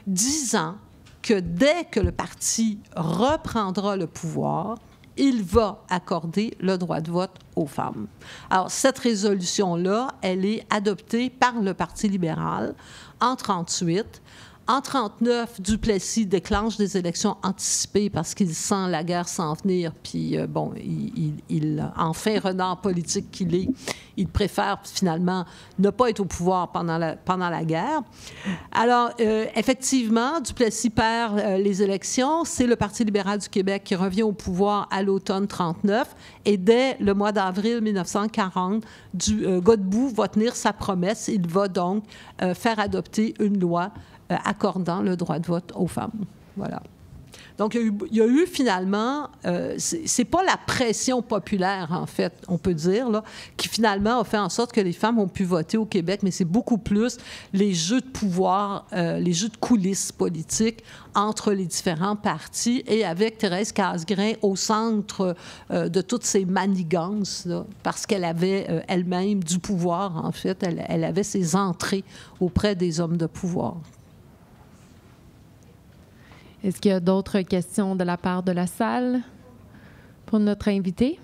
disant que dès que le parti reprendra le pouvoir, il va accorder le droit de vote aux femmes. Alors, cette résolution-là, elle est adoptée par le Parti libéral en 1938. En 1939, Duplessis déclenche des élections anticipées parce qu'il sent la guerre s'en venir. Puis, bon, enfin renard politique qu'il est, il préfère finalement ne pas être au pouvoir pendant la guerre. Alors, effectivement, Duplessis perd les élections. C'est le Parti libéral du Québec qui revient au pouvoir à l'automne 1939. Et dès le mois d'avril 1940, Godbout va tenir sa promesse. Il va donc faire adopter une loi accordant le droit de vote aux femmes. Voilà. Donc, il y a eu finalement, c'est pas la pression populaire, en fait, on peut dire, là, qui finalement a fait en sorte que les femmes ont pu voter au Québec, mais c'est beaucoup plus les jeux de pouvoir, les jeux de coulisses politiques entre les différents partis et avec Thérèse Casgrain au centre de toutes ces manigances, là, parce qu'elle avait elle-même du pouvoir, en fait. Elle avait ses entrées auprès des hommes de pouvoir. Est-ce qu'il y a d'autres questions de la part de la salle pour notre invité?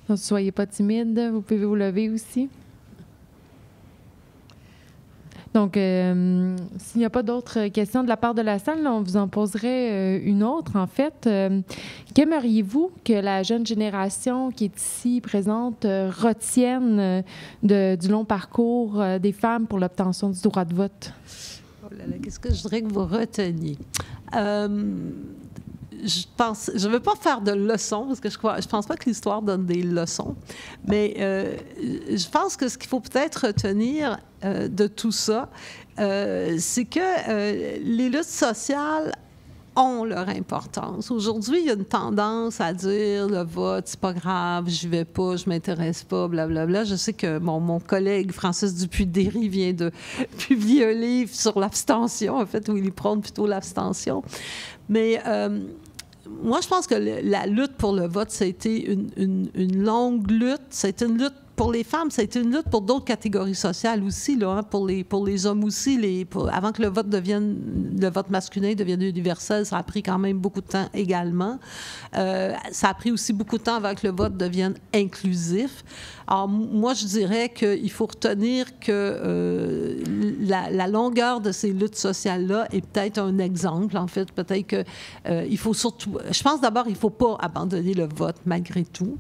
Ne soyez pas timide, vous pouvez vous lever aussi. Donc, s'il n'y a pas d'autres questions de la part de la salle, là, on vous en poserait une autre, en fait. Qu'aimeriez-vous que la jeune génération qui est ici présente retienne du long parcours des femmes pour l'obtention du droit de vote? Oh là là, qu'est-ce que je voudrais que vous reteniez? Je ne veux pas faire de leçons, parce que je pense pas que l'histoire donne des leçons, mais je pense que ce qu'il faut peut-être retenir de tout ça, c'est que les luttes sociales ont leur importance. Aujourd'hui, il y a une tendance à dire le vote, c'est pas grave, j'y vais pas, je m'intéresse pas, blablabla. Je sais que mon collègue Francis Dupuis-Déry vient de publier un livre sur l'abstention, en fait, où il prône plutôt l'abstention. Mais moi, je pense que la lutte pour le vote, ça a été une longue lutte. Ça a été une lutte pour les femmes, ça a été une lutte pour d'autres catégories sociales aussi, là, hein, pour les hommes aussi. Avant que le vote masculin devienne universel, ça a pris quand même beaucoup de temps également. Ça a pris aussi beaucoup de temps avant que le vote devienne inclusif. Alors, moi, je dirais qu'il faut retenir que la longueur de ces luttes sociales-là est peut-être un exemple, en fait. Peut-être que il faut surtout... Je pense d'abord qu'il ne faut pas abandonner le vote, malgré tout.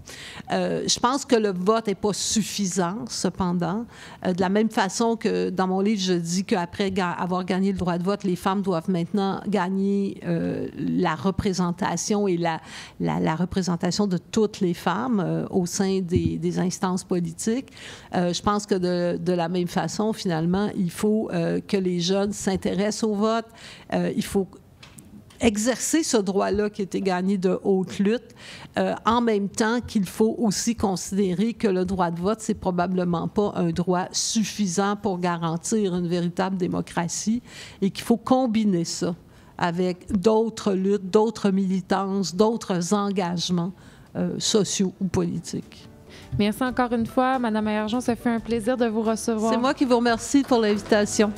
Je pense que le vote n'est pas suffisant, cependant. De la même façon que dans mon livre, je dis qu'après avoir gagné le droit de vote, les femmes doivent maintenant gagner la représentation et la représentation de toutes les femmes au sein des instances politiques. Je pense que de la même façon, finalement, il faut que les jeunes s'intéressent au vote. Il faut exercer ce droit-là qui a été gagné de haute lutte, en même temps qu'il faut aussi considérer que le droit de vote, c'est probablement pas un droit suffisant pour garantir une véritable démocratie et qu'il faut combiner ça avec d'autres luttes, d'autres militances, d'autres engagements sociaux ou politiques. Merci encore une fois, Mme Baillargeon. Ça fait un plaisir de vous recevoir. C'est moi qui vous remercie pour l'invitation.